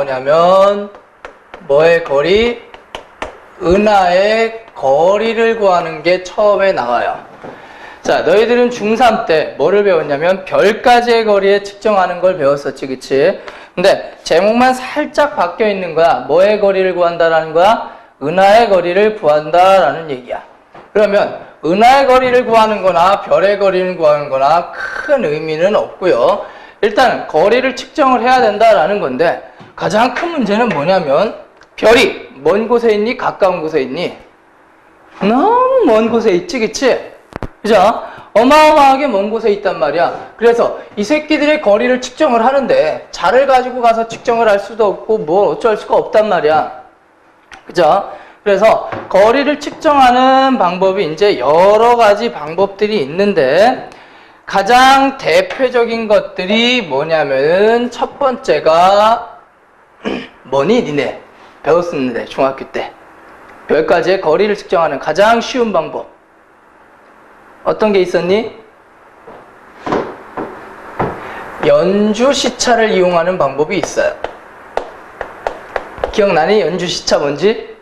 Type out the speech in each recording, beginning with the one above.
나오냐면 뭐의 거리? 은하의 거리를 구하는 게 처음에 나와요. 자, 너희들은 중3 때 뭐를 배웠냐면 별까지의 거리에 측정하는 걸 배웠었지, 그치? 근데 제목만 살짝 바뀌어 있는 거야. 뭐의 거리를 구한다라는 거야? 은하의 거리를 구한다라는 얘기야. 그러면 은하의 거리를 구하는 거나 별의 거리를 구하는 거나 큰 의미는 없고요. 일단 거리를 측정을 해야 된다라는 건데 가장 큰 문제는 뭐냐면 별이 먼 곳에 있니? 가까운 곳에 있니? 너무 먼 곳에 있지, 그치? 그죠? 어마어마하게 먼 곳에 있단 말이야. 그래서 이 새끼들의 거리를 측정을 하는데 자를 가지고 가서 측정을 할 수도 없고 뭐 어쩔 수가 없단 말이야. 그죠? 그래서 거리를 측정하는 방법이 이제 여러 가지 방법들이 있는데 가장 대표적인 것들이 뭐냐면은 첫 번째가 뭐니? 니네 배웠었는데 중학교 때 별까지의 거리를 측정하는 가장 쉬운 방법 어떤 게 있었니? 연주시차를 이용하는 방법이 있어요. 기억나니? 연주시차 뭔지?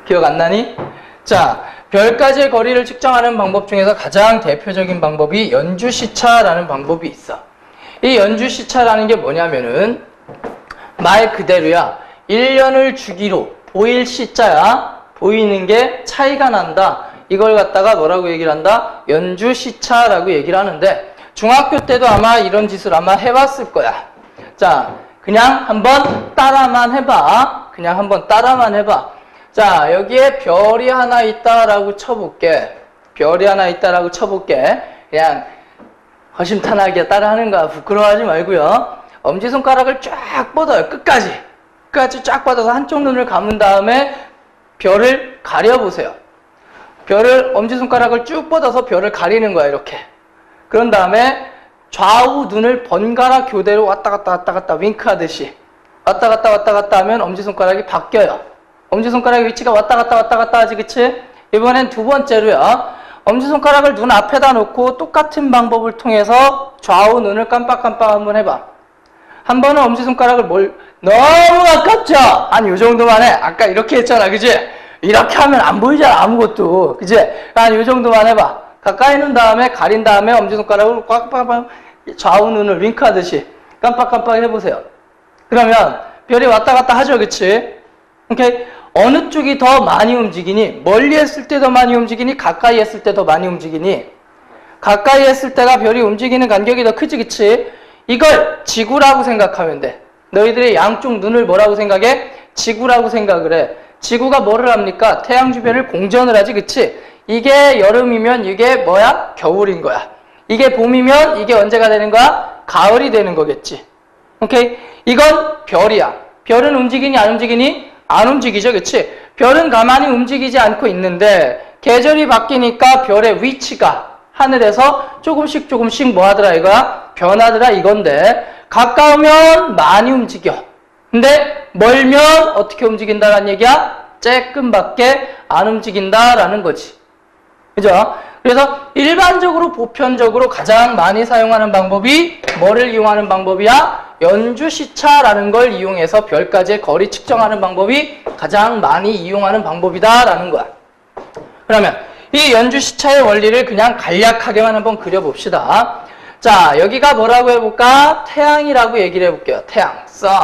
기억 안 나니? 자, 별까지의 거리를 측정하는 방법 중에서 가장 대표적인 방법이 연주시차라는 방법이 있어. 이 연주시차라는 게 뭐냐면은 말 그대로야. 1년을 주기로 보일 시자야. 보이는 게 차이가 난다. 이걸 갖다가 뭐라고 얘기를 한다? 연주시차라고 얘기를 하는데 중학교 때도 아마 이런 짓을 아마 해봤을 거야. 자, 그냥 한번 따라만 해봐. 그냥 한번 따라만 해봐. 자, 여기에 별이 하나 있다라고 쳐볼게. 별이 하나 있다라고 쳐볼게. 그냥 허심탄회하게 따라하는 거야. 부끄러워하지 말고요. 엄지손가락을 쫙 뻗어요. 끝까지 쫙 뻗어서 한쪽 눈을 감은 다음에 별을 가려보세요. 별을 엄지손가락을 쭉 뻗어서 별을 가리는 거야. 이렇게. 그런 다음에 좌우 눈을 번갈아 교대로 왔다 갔다 윙크하듯이 왔다 갔다 하면 엄지손가락이 바뀌어요. 엄지손가락의 위치가 왔다 갔다 하지, 그치? 이번엔 두 번째로요. 엄지손가락을 눈 앞에다 놓고 똑같은 방법을 통해서 좌우 눈을 깜빡깜빡 한번 해봐. 한 번은 엄지손가락을 너무 가깝죠? 한 요 정도만 해. 아까 이렇게 했잖아, 그치? 이렇게 하면 안 보이잖아, 아무것도. 그치? 한 요 정도만 해봐. 가까이 놓은 다음에, 가린 다음에 엄지손가락을 꽉 좌우 눈을 윙크하듯이 깜빡깜빡 해보세요. 그러면 별이 왔다 갔다 하죠, 그치? 오케이? 어느 쪽이 더 많이 움직이니? 멀리 했을 때 더 많이 움직이니? 가까이 했을 때 더 많이 움직이니? 가까이 했을 때가 별이 움직이는 간격이 더 크지, 그치? 이걸 지구라고 생각하면 돼. 너희들의 양쪽 눈을 뭐라고 생각해? 지구라고 생각을 해. 지구가 뭐를 합니까? 태양 주변을 공전을 하지, 그치? 이게 여름이면 이게 뭐야? 겨울인 거야. 이게 봄이면 이게 언제가 되는 거야? 가을이 되는 거겠지. 오케이? 이건 별이야. 별은 움직이니 안 움직이니? 안 움직이죠, 그치? 별은 가만히 움직이지 않고 있는데 계절이 바뀌니까 별의 위치가 하늘에서 조금씩 뭐 하더라 이거야? 변하더라 이건데 가까우면 많이 움직여. 근데 멀면 어떻게 움직인다라는 얘기야? 쬐끔밖에 안 움직인다라는 거지. 그죠? 그래서 일반적으로 보편적으로 가장 많이 사용하는 방법이 뭐를 이용하는 방법이야? 연주시차라는 걸 이용해서 별까지의 거리 측정하는 방법이 가장 많이 이용하는 방법이다라는 거야. 그러면 이 연주시차의 원리를 그냥 간략하게만 한번 그려봅시다. 자, 여기가 뭐라고 해볼까? 태양이라고 얘기를 해볼게요. 태양, sun.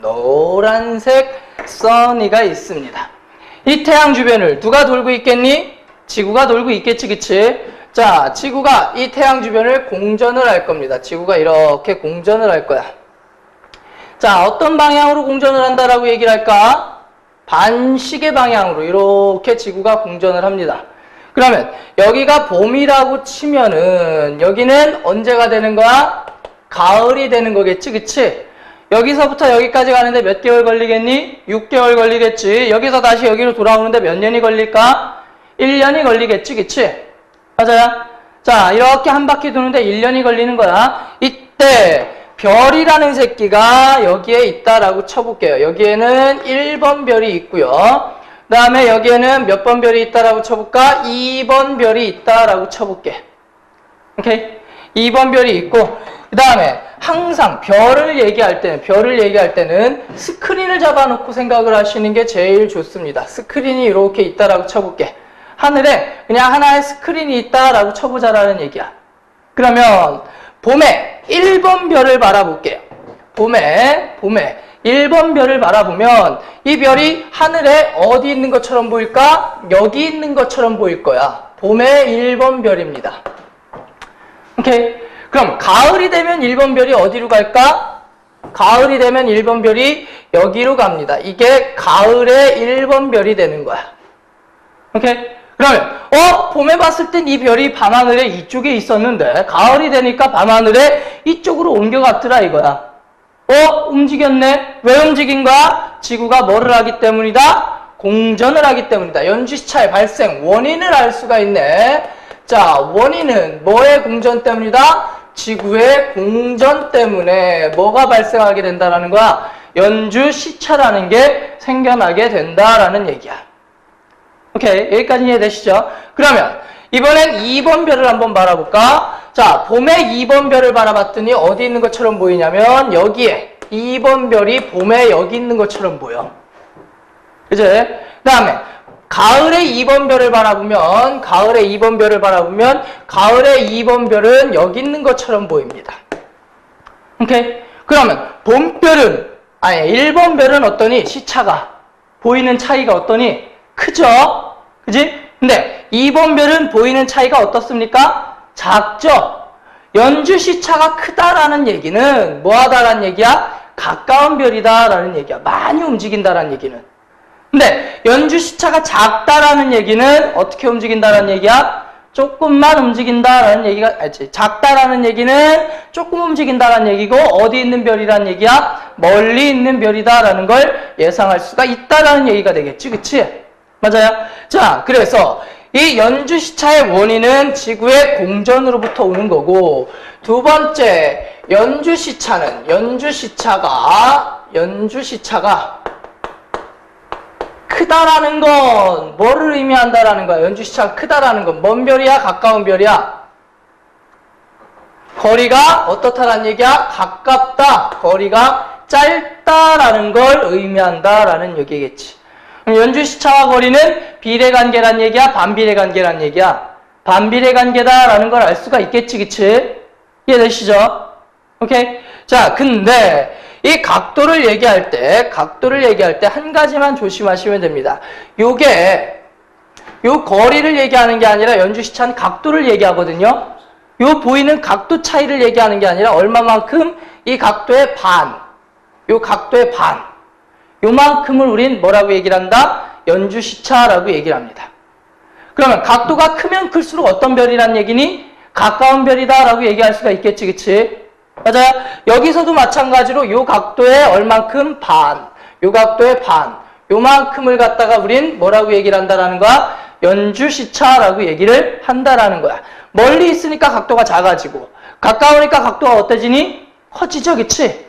노란색 sun이가 있습니다. 이 태양 주변을 누가 돌고 있겠니? 지구가 돌고 있겠지, 그치? 자, 지구가 이 태양 주변을 공전을 할 겁니다. 지구가 이렇게 공전을 할 거야. 자, 어떤 방향으로 공전을 한다라고 얘기를 할까? 반시계 방향으로 이렇게 지구가 공전을 합니다. 그러면 여기가 봄이라고 치면은 여기는 언제가 되는 거야? 가을이 되는 거겠지, 그치? 여기서부터 여기까지 가는데 몇 개월 걸리겠니? 6개월 걸리겠지. 여기서 다시 여기로 돌아오는데 몇 년이 걸릴까? 1년이 걸리겠지, 그치? 맞아요? 자, 이렇게 한 바퀴 도는데 1년이 걸리는 거야. 이때 별이라는 새끼가 여기에 있다라고 쳐볼게요. 여기에는 1번 별이 있고요. 그 다음에 여기에는 몇 번 별이 있다라고 쳐볼까? 2번 별이 있다라고 쳐볼게. 오케이? 2번 별이 있고, 그 다음에 항상 별을 얘기할 때는 스크린을 잡아놓고 생각을 하시는 게 제일 좋습니다. 스크린이 이렇게 있다라고 쳐볼게. 하늘에 그냥 하나의 스크린이 있다라고 쳐보자라는 얘기야. 그러면 봄에 1번 별을 바라볼게요. 봄에 1번 별을 바라보면 이 별이 하늘에 어디 있는 것처럼 보일까? 여기 있는 것처럼 보일 거야. 봄에 1번 별입니다. 오케이? 그럼 가을이 되면 1번 별이 어디로 갈까? 가을이 되면 1번 별이 여기로 갑니다. 이게 가을의 1번 별이 되는 거야. 오케이? 그러면 봄에 봤을 땐 이 별이 밤하늘에 이쪽에 있었는데 가을이 되니까 밤하늘에 이쪽으로 옮겨갔더라 이거야. 움직였네. 왜 움직인 거야? 지구가 뭐를 하기 때문이다? 공전을 하기 때문이다. 연주시차의 발생 원인을 알 수가 있네. 자, 원인은 뭐의 공전 때문이다? 지구의 공전 때문에 뭐가 발생하게 된다라는 거야? 연주시차라는 게 생겨나게 된다라는 얘기야. 오케이, 여기까지 이해되시죠? 그러면 이번엔 2번 별을 한번 바라볼까? 자, 봄에 2번 별을 바라봤더니 어디 있는 것처럼 보이냐면 여기에 2번 별이 봄에 여기 있는 것처럼 보여. 그치? 그 다음에 가을에 2번 별을 바라보면 가을에 2번 별은 여기 있는 것처럼 보입니다. 오케이? 그러면 봄별은 1번 별은 어떠니? 시차가 보이는 차이가 어떠니? 크죠? 그지? 근데 2번 별은 보이는 차이가 어떻습니까? 작죠? 연주 시차가 크다라는 얘기는 뭐하다라는 얘기야? 가까운 별이다라는 얘기야. 많이 움직인다라는 얘기는. 근데 연주 시차가 작다라는 얘기는 어떻게 움직인다라는 얘기야? 조금만 움직인다라는 얘기가 알지? 작다라는 얘기는 조금 움직인다라는 얘기고 어디 있는 별이라는 얘기야? 멀리 있는 별이다라는 걸 예상할 수가 있다라는 얘기가 되겠지, 그치? 맞아요? 자, 그래서 이 연주 시차의 원인은 지구의 공전으로부터 오는 거고, 두 번째, 연주 시차가 크다라는 건 뭐를 의미한다라는 거야? 연주 시차가 크다라는 건 먼 별이야? 가까운 별이야? 거리가 어떻다라는 얘기야? 가깝다. 거리가 짧다라는 걸 의미한다라는 얘기겠지. 연주 시차와 거리는 비례관계란 얘기야? 반비례관계란 얘기야? 반비례관계다라는 걸 알 수가 있겠지, 그치? 이해되시죠? 오케이? 자, 근데 이 각도를 얘기할 때 한 가지만 조심하시면 됩니다. 요 거리를 얘기하는 게 아니라 연주 시차는 각도를 얘기하거든요. 요 보이는 각도 차이를 얘기하는 게 아니라 얼마만큼 이 각도의 반. 요만큼을 우린 뭐라고 얘기를 한다? 연주시차라고 얘기를 합니다. 그러면 각도가 크면 클수록 어떤 별이란 얘기니? 가까운 별이다라고 얘기할 수가 있겠지, 그치? 맞아요? 여기서도 마찬가지로 요 각도의 얼만큼 반, 요 각도의 반, 요만큼을 갖다가 우린 뭐라고 얘기를 한다라는 거야? 연주시차라고 얘기를 한다라는 거야. 멀리 있으니까 각도가 작아지고, 가까우니까 각도가 어때지니? 커지죠, 그치?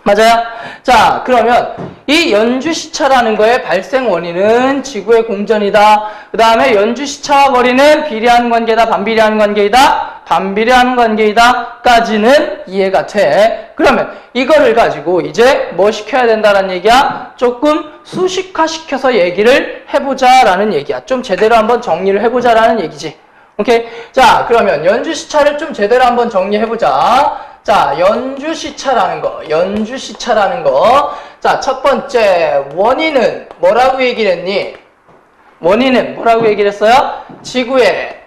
맞아요? 자, 그러면 이 연주시차라는 거의 발생 원인은 지구의 공전이다. 그 다음에 연주시차와 거리는 비례하는 관계다, 반비례하는 관계이다, 반비례하는 관계이다 까지는 이해가 돼. 그러면 이거를 가지고 이제 뭐 시켜야 된다는 얘기야? 조금 수식화시켜서 얘기를 해보자라는 얘기야. 좀 제대로 한번 정리를 해보자라는 얘기지. 오케이? 자, 그러면 연주시차를 좀 제대로 한번 정리해보자. 자, 연주시차라는 거. 자, 첫 번째, 원인은 뭐라고 얘기를 했니? 원인은 뭐라고 얘기를 했어요? 지구에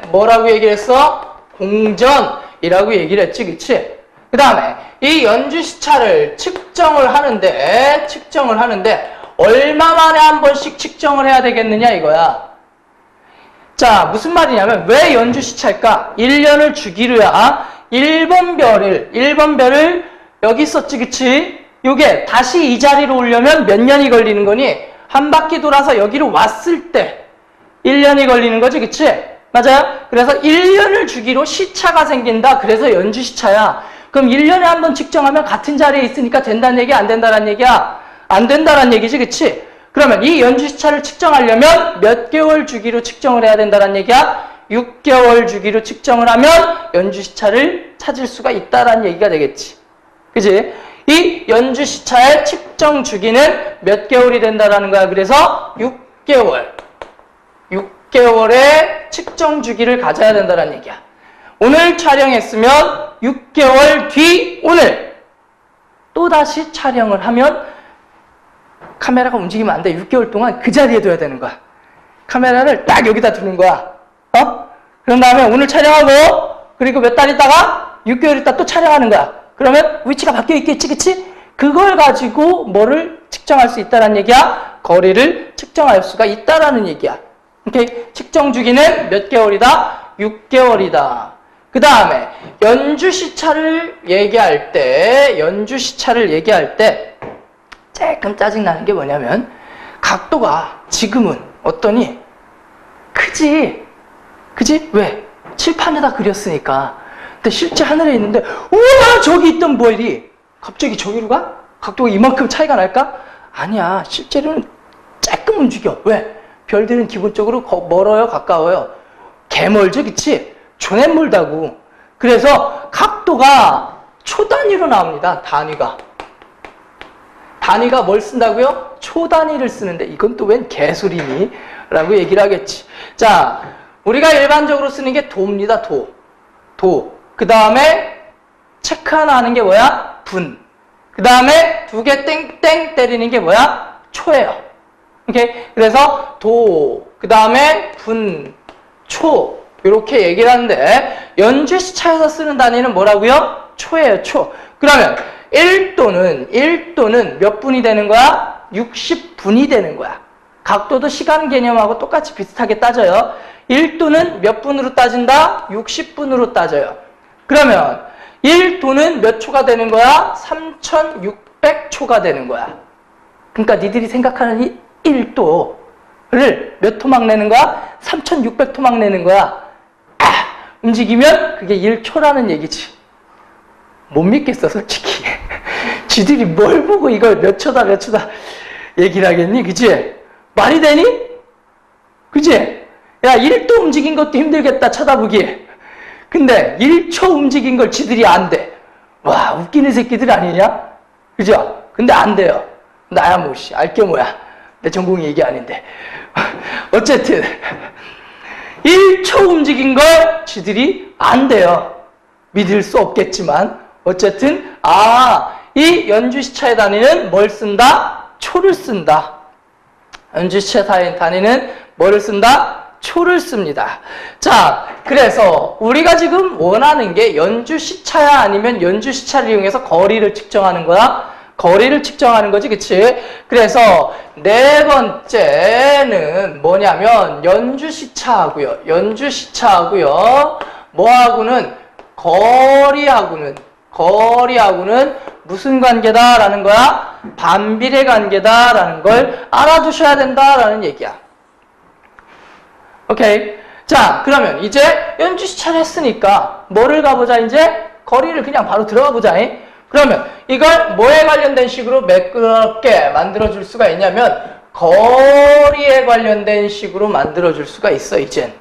뭐라고 얘기를 했어? 공전이라고 얘기를 했지, 그치? 그 다음에, 이 연주시차를 측정을 하는데, 얼마 만에 한 번씩 측정을 해야 되겠느냐, 이거야. 자, 무슨 말이냐면, 왜 연주시차일까? 1년을 주기로야. 1번 별을 여기 있었지, 그치? 요게 다시 이 자리로 오려면 몇 년이 걸리는 거니? 한 바퀴 돌아서 여기로 왔을 때 1년이 걸리는 거지, 그치? 맞아요? 그래서 1년을 주기로 시차가 생긴다. 그래서 연주시차야. 그럼 1년에 한 번 측정하면 같은 자리에 있으니까 된다는 얘기야? 안 된다는 얘기야? 안 된다는 얘기지, 그치? 그러면 이 연주시차를 측정하려면 몇 개월 주기로 측정을 해야 된다는 얘기야? 6개월 주기로 측정을 하면 연주시차를 찾을 수가 있다라는 얘기가 되겠지. 그지? 이 연주시차의 측정 주기는 몇 개월이 된다라는 거야. 그래서 6개월의 측정 주기를 가져야 된다는 얘기야. 오늘 촬영했으면 6개월 뒤 오늘 또다시 촬영을 하면 카메라가 움직이면 안 돼. 6개월 동안 그 자리에 둬야 되는 거야. 카메라를 딱 여기다 두는 거야. 그런 다음에 오늘 촬영하고 그리고 몇 달 있다가 6개월 있다 또 촬영하는 거야. 그러면 위치가 바뀌어 있겠지, 그치? 그걸 가지고 뭐를 측정할 수 있다는 얘기야? 거리를 측정할 수가 있다라는 얘기야. 오케이? 측정 주기는 몇 개월이다? 6개월이다. 그 다음에 연주시차를 얘기할 때 조금 짜증나는 게 뭐냐면 각도가 지금은 어떠니? 크지? 그지? 왜? 칠판에다 그렸으니까. 근데 실제 하늘에 있는데 우와 저기 있던 별이 갑자기 저기로 가? 각도가 이만큼 차이가 날까? 아니야. 실제로는 조금 움직여. 왜? 별들은 기본적으로 멀어요? 가까워요? 개멀죠? 그치? 존댓 멀다고. 그래서 각도가 초 단위로 나옵니다. 단위가 뭘 쓴다고요? 초 단위를 쓰는데 이건 또 웬 개소리니? 라고 얘기를 하겠지. 자, 우리가 일반적으로 쓰는 게 도입니다. 도. 그 다음에 체크 하나 하는 게 뭐야? 분. 그 다음에 두 개 땡땡 때리는 게 뭐야? 초예요. 오케이? 그래서 도, 그 다음에 분, 초. 이렇게 얘기를 하는데 연주시차에서 쓰는 단위는 뭐라고요? 초예요. 초. 그러면 1도는 몇 분이 되는 거야? 60분이 되는 거야. 각도도 시간 개념하고 똑같이 비슷하게 따져요. 1도는 몇 분으로 따진다? 60분으로 따져요. 그러면 1도는 몇 초가 되는 거야? 3600초가 되는 거야. 그러니까 니들이 생각하는 이 1도를 몇 토막 내는 거야? 3600토막 내는 거야. 움직이면 그게 1초라는 얘기지. 못 믿겠어, 솔직히. 지들이 뭘 보고 이걸 몇 초다 얘기를 하겠니? 그치? 말이 되니? 그치? 야, 1도 움직인 것도 힘들겠다, 쳐다보기. 근데 1초 움직인 걸 지들이 안 돼. 와, 웃기는 새끼들 아니냐? 그죠? 근데 안 돼요. 나야 뭐씨, 알게 뭐야. 내 전공이 얘기 아닌데. 어쨌든 1초 움직인 걸 지들이 안 돼요. 믿을 수 없겠지만 어쨌든 이 연주시차의 단위는 뭘 쓴다? 초를 쓴다. 연주시차의 단위는 뭐를 쓴다? 초를 씁니다. 자, 그래서 우리가 지금 원하는 게 연주시차야 아니면 연주시차를 이용해서 거리를 측정하는 거야? 거리를 측정하는 거지, 그치? 그래서 네 번째는 뭐냐면 연주시차하고요. 뭐하고는 거리하고는 무슨 관계다라는 거야? 반비례 관계다라는 걸 알아두셔야 된다라는 얘기야. 오케이. 자, 그러면 이제 연주시차를 했으니까 뭐를 가보자, 이제? 거리를 그냥 바로 들어가 보자. 그러면 이걸 뭐에 관련된 식으로 매끄럽게 만들어줄 수가 있냐면 거리에 관련된 식으로 만들어줄 수가 있어, 이젠.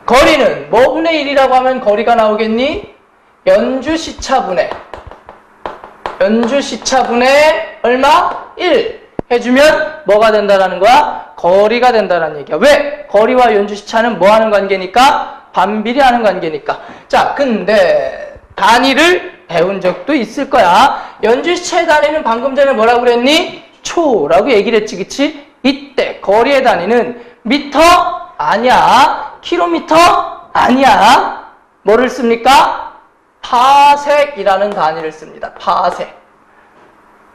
거리는 뭐 분의 1이라고 하면 거리가 나오겠니? 연주시차분의 얼마? 1 해주면 뭐가 된다라는 거야? 거리가 된다라는 얘기야. 왜? 거리와 연주시차는 뭐 하는 관계니까? 반비례하는 관계니까. 자, 근데 단위를 배운 적도 있을 거야. 연주시차의 단위는 방금 전에 뭐라고 그랬니? 초라고 얘기를 했지, 그치? 이때 거리의 단위는 미터? 아니야. 킬로미터? 아니야. 뭐를 씁니까? 파섹이라는 단위를 씁니다. 파섹.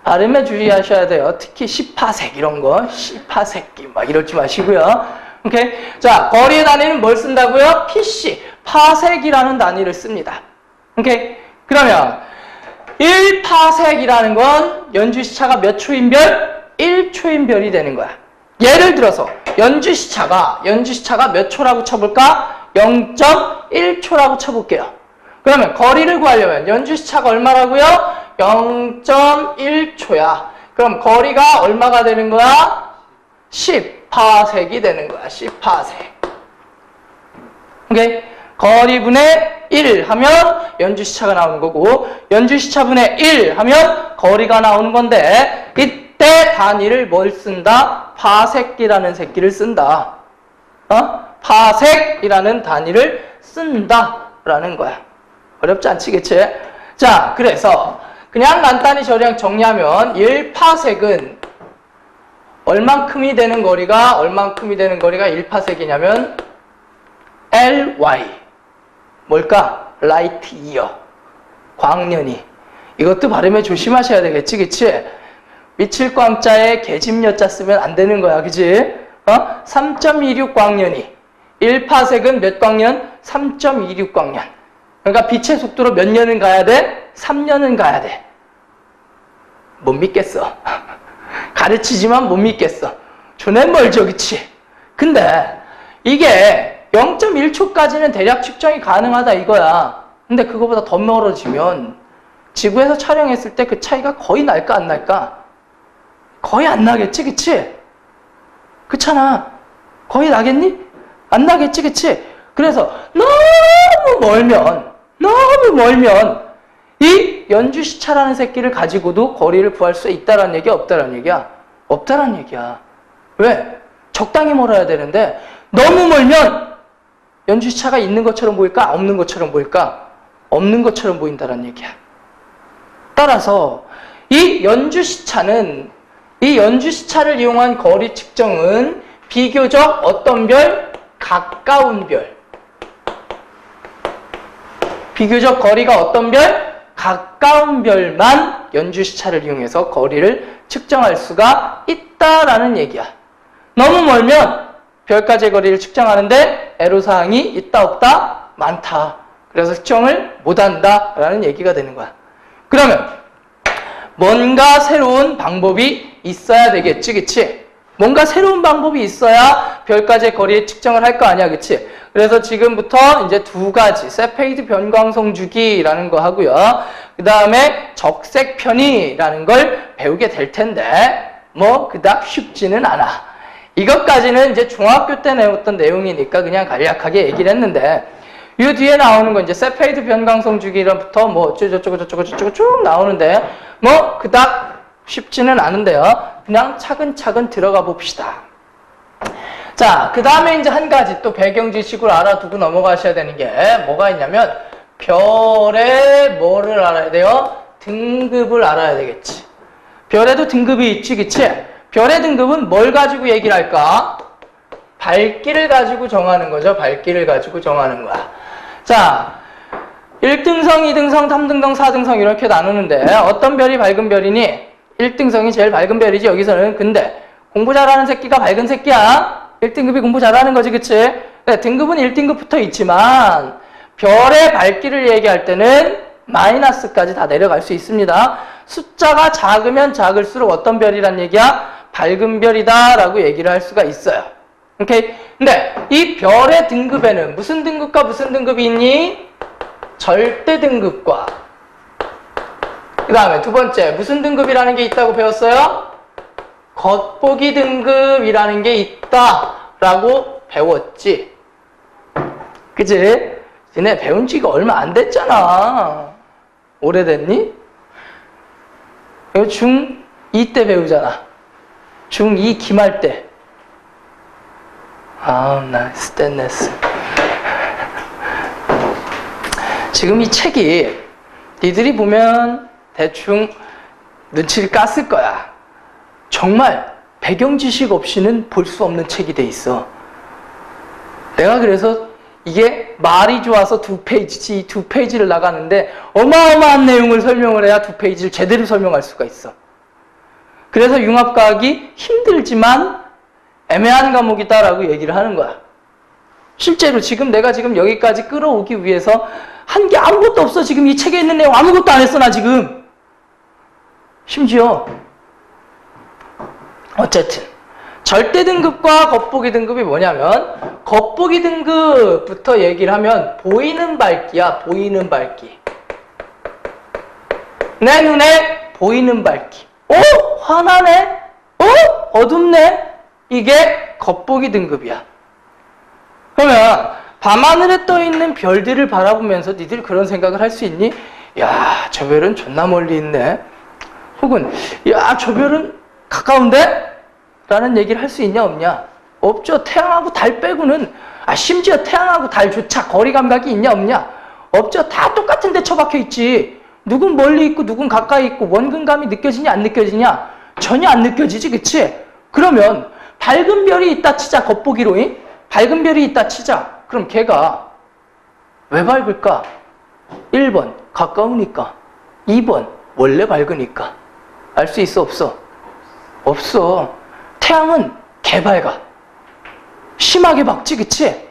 발음에 주의하셔야 돼요. 특히 10파섹 이런 거. 10파섹기 막 이러지 마시고요. 오케이? 자, 거리의 단위는 뭘 쓴다고요? PC. 파섹이라는 단위를 씁니다. 오케이? 그러면 1파섹이라는 건 연주시차가 몇 초인별? 1초인별이 되는 거야. 예를 들어서 연주시차가 몇 초라고 쳐볼까? 0.1초라고 쳐볼게요. 그러면 거리를 구하려면 연주시차가 얼마라고요? 0.1초야. 그럼 거리가 얼마가 되는 거야? 10파섹이 되는 거야. 10파섹. 오케이? 거리분의 1 하면 연주시차가 나오는 거고, 연주시차분의 1 하면 거리가 나오는 건데, 이때 단위를 뭘 쓴다? 파섹이라는 새끼를 쓴다. 파섹이라는 단위를 쓴다라는 거야. 어렵지 않지, 그치? 자, 그래서 그냥 간단히 저랑 정리하면 1파섹은 얼만큼이 되는 거리가 1파섹이냐면 ly. 뭘까? 라이트 이어. 광년이. 이것도 발음에 조심하셔야 되겠지, 그치? 미칠 광자에 계집여자 쓰면 안 되는 거야, 그치? 3.26 광년이. 1파섹은 몇 광년? 3.26 광년. 그러니까 빛의 속도로 몇 년은 가야 돼? 3년은 가야 돼. 못 믿겠어. 가르치지만 못 믿겠어. 존나 멀죠, 그치? 근데 이게 0.1초까지는 대략 측정이 가능하다 이거야. 근데 그거보다 더 멀어지면 지구에서 촬영했을 때 그 차이가 거의 날까 안 날까? 거의 안 나겠지, 그치? 그렇잖아. 거의 나겠니? 안 나겠지, 그치? 그래서 너무 멀면 이 연주시차라는 새끼를 가지고도 거리를 구할 수 있다라는 얘기야, 없다라는 얘기야? 없다라는 얘기야. 왜? 적당히 멀어야 되는데 너무 멀면 연주시차가 있는 것처럼 보일까? 없는 것처럼 보일까? 없는 것처럼 보인다라는 얘기야. 따라서 이 연주시차를 이용한 거리 측정은 비교적 어떤 별? 가까운 별. 비교적 거리가 어떤 별? 가까운 별만 연주시차를 이용해서 거리를 측정할 수가 있다라는 얘기야. 너무 멀면 별까지의 거리를 측정하는데 애로사항이 있다 없다? 많다. 그래서 측정을 못한다라는 얘기가 되는 거야. 그러면 뭔가 새로운 방법이 있어야 되겠지, 그치? 뭔가 새로운 방법이 있어야 별까지의 거리의 측정을 할 거 아니야, 그치? 그래서 지금부터 이제 두 가지, 세페이드 변광성 주기라는 거 하고요. 그 다음에 적색 편의라는 걸 배우게 될 텐데, 뭐, 그닥 쉽지는 않아. 이것까지는 이제 중학교 때 배웠던 내용이니까 그냥 간략하게 얘기를 했는데, 이 뒤에 나오는 건 이제 세페이드 변광성 주기로부터 뭐, 저쩌고 쭉 나오는데, 뭐, 그닥 쉽지는 않은데요. 그냥 차근차근 들어가 봅시다. 자, 그 다음에 이제 한 가지 또 배경 지식을 알아두고 넘어가셔야 되는 게 뭐가 있냐면 별의 뭐를 알아야 돼요? 등급을 알아야 되겠지. 별에도 등급이 있지, 그치? 별의 등급은 뭘 가지고 얘기를 할까? 밝기를 가지고 정하는 거죠. 밝기를 가지고 정하는 거야. 자, 1등성, 2등성, 3등성, 4등성 이렇게 나누는데 어떤 별이 밝은 별이니? 1등성이 제일 밝은 별이지, 여기서는. 근데 공부 잘하는 새끼가 밝은 새끼야. 1등급이 공부 잘하는 거지, 그치? 네, 등급은 1등급부터 있지만 별의 밝기를 얘기할 때는 마이너스까지 다 내려갈 수 있습니다. 숫자가 작으면 작을수록 어떤 별이란 얘기야? 밝은 별이다 라고 얘기를 할 수가 있어요. 오케이? 근데 이 별의 등급에는 무슨 등급과 무슨 등급이 있니? 절대 등급과 그 다음에 두 번째 무슨 등급이라는 게 있다고 배웠어요? 겉보기 등급이라는 게 있다라고 배웠지. 그치? 너네 배운 지가 얼마 안 됐잖아. 오래됐니? 이거 중2 때 배우잖아. 중2 기말 때. 나 스탠레스. 지금 이 책이 니들이 보면 대충 눈치를 깠을 거야. 정말 배경 지식 없이는 볼 수 없는 책이 돼 있어. 내가 그래서 이게 말이 좋아서 2페이지지, 2페이지를 나가는데 어마어마한 내용을 설명을 해야 2페이지를 제대로 설명할 수가 있어. 그래서 융합과학이 힘들지만 애매한 과목이다라고 얘기를 하는 거야. 실제로 내가 지금 여기까지 끌어오기 위해서 한 게 아무것도 없어. 지금 이 책에 있는 내용 아무것도 안 했어, 나 지금. 심지어 어쨌든 절대 등급과 겉보기 등급이 뭐냐면 겉보기 등급부터 얘기를 하면 보이는 밝기야. 보이는 밝기. 내 눈에 보이는 밝기. 환하네? 어둡네? 이게 겉보기 등급이야. 그러면 밤하늘에 떠있는 별들을 바라보면서 니들 그런 생각을 할 수 있니? 야, 저 별은 존나 멀리 있네. 혹은 야, 저 별은 가까운데? 라는 얘기를 할 수 있냐 없냐? 없죠. 태양하고 달 빼고는, 심지어 태양하고 달조차 거리 감각이 있냐 없냐? 없죠. 다 똑같은 데 처박혀 있지. 누군 멀리 있고 누군 가까이 있고 원근감이 느껴지냐 안 느껴지냐? 전혀 안 느껴지지, 그치? 그러면 밝은 별이 있다 치자, 겉보기로. 밝은 별이 있다 치자. 그럼 걔가 왜 밝을까? 1번 가까우니까, 2번 원래 밝으니까. 알 수 있어 없어? 없어. 태양은 개밝아. 심하게 밝지, 그치?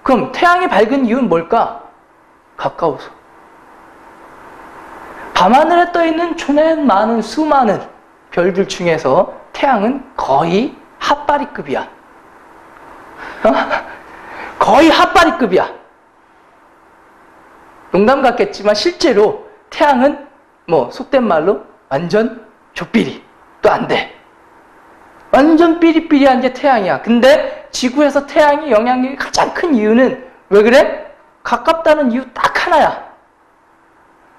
그럼 태양이 밝은 이유는 뭘까? 가까워서. 밤하늘에 떠있는 많은 수많은 별들 중에서 태양은 거의 핫바리급이야. 거의 핫바리급이야. 농담 같겠지만 실제로 태양은 속된 말로 완전 족비리. 또 안 돼. 완전 삐리삐리한 게 태양이야. 근데 지구에서 태양이 영향력이 가장 큰 이유는 왜 그래? 가깝다는 이유 딱 하나야.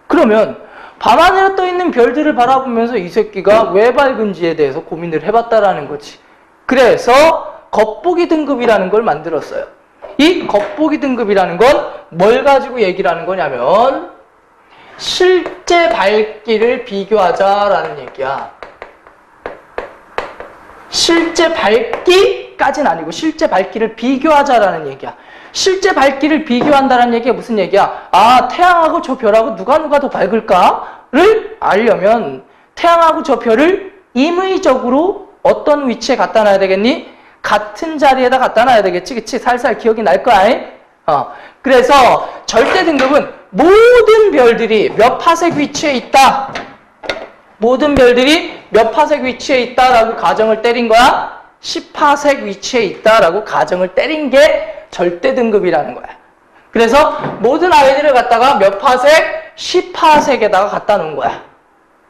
그러면 밤하늘에 떠있는 별들을 바라보면서 이 새끼가 왜 밝은지에 대해서 고민을 해봤다라는 거지. 그래서 겉보기 등급이라는 걸 만들었어요. 이 겉보기 등급이라는 건 뭘 가지고 얘기를 하는 거냐면 실제 밝기를 비교하자라는 얘기야. 실제 밝기까지는 아니고 실제 밝기를 비교하자라는 얘기야. 실제 밝기를 비교한다는 얘기가 무슨 얘기야? 태양하고 저 별하고 누가 더 밝을까를 알려면 태양하고 저 별을 임의적으로 어떤 위치에 갖다 놔야 되겠니? 같은 자리에다 갖다 놔야 되겠지, 그치? 살살 기억이 날 거야. 그래서 절대 등급은 모든 별들이 몇 파색 위치에 있다. 모든 별들이 몇 파색 위치에 있다라고 가정을 때린 거야? 10파색 위치에 있다라고 가정을 때린 게 절대 등급이라는 거야. 그래서 모든 아이들을 갖다가 몇 파색? 10파색에다가 갖다 놓은 거야.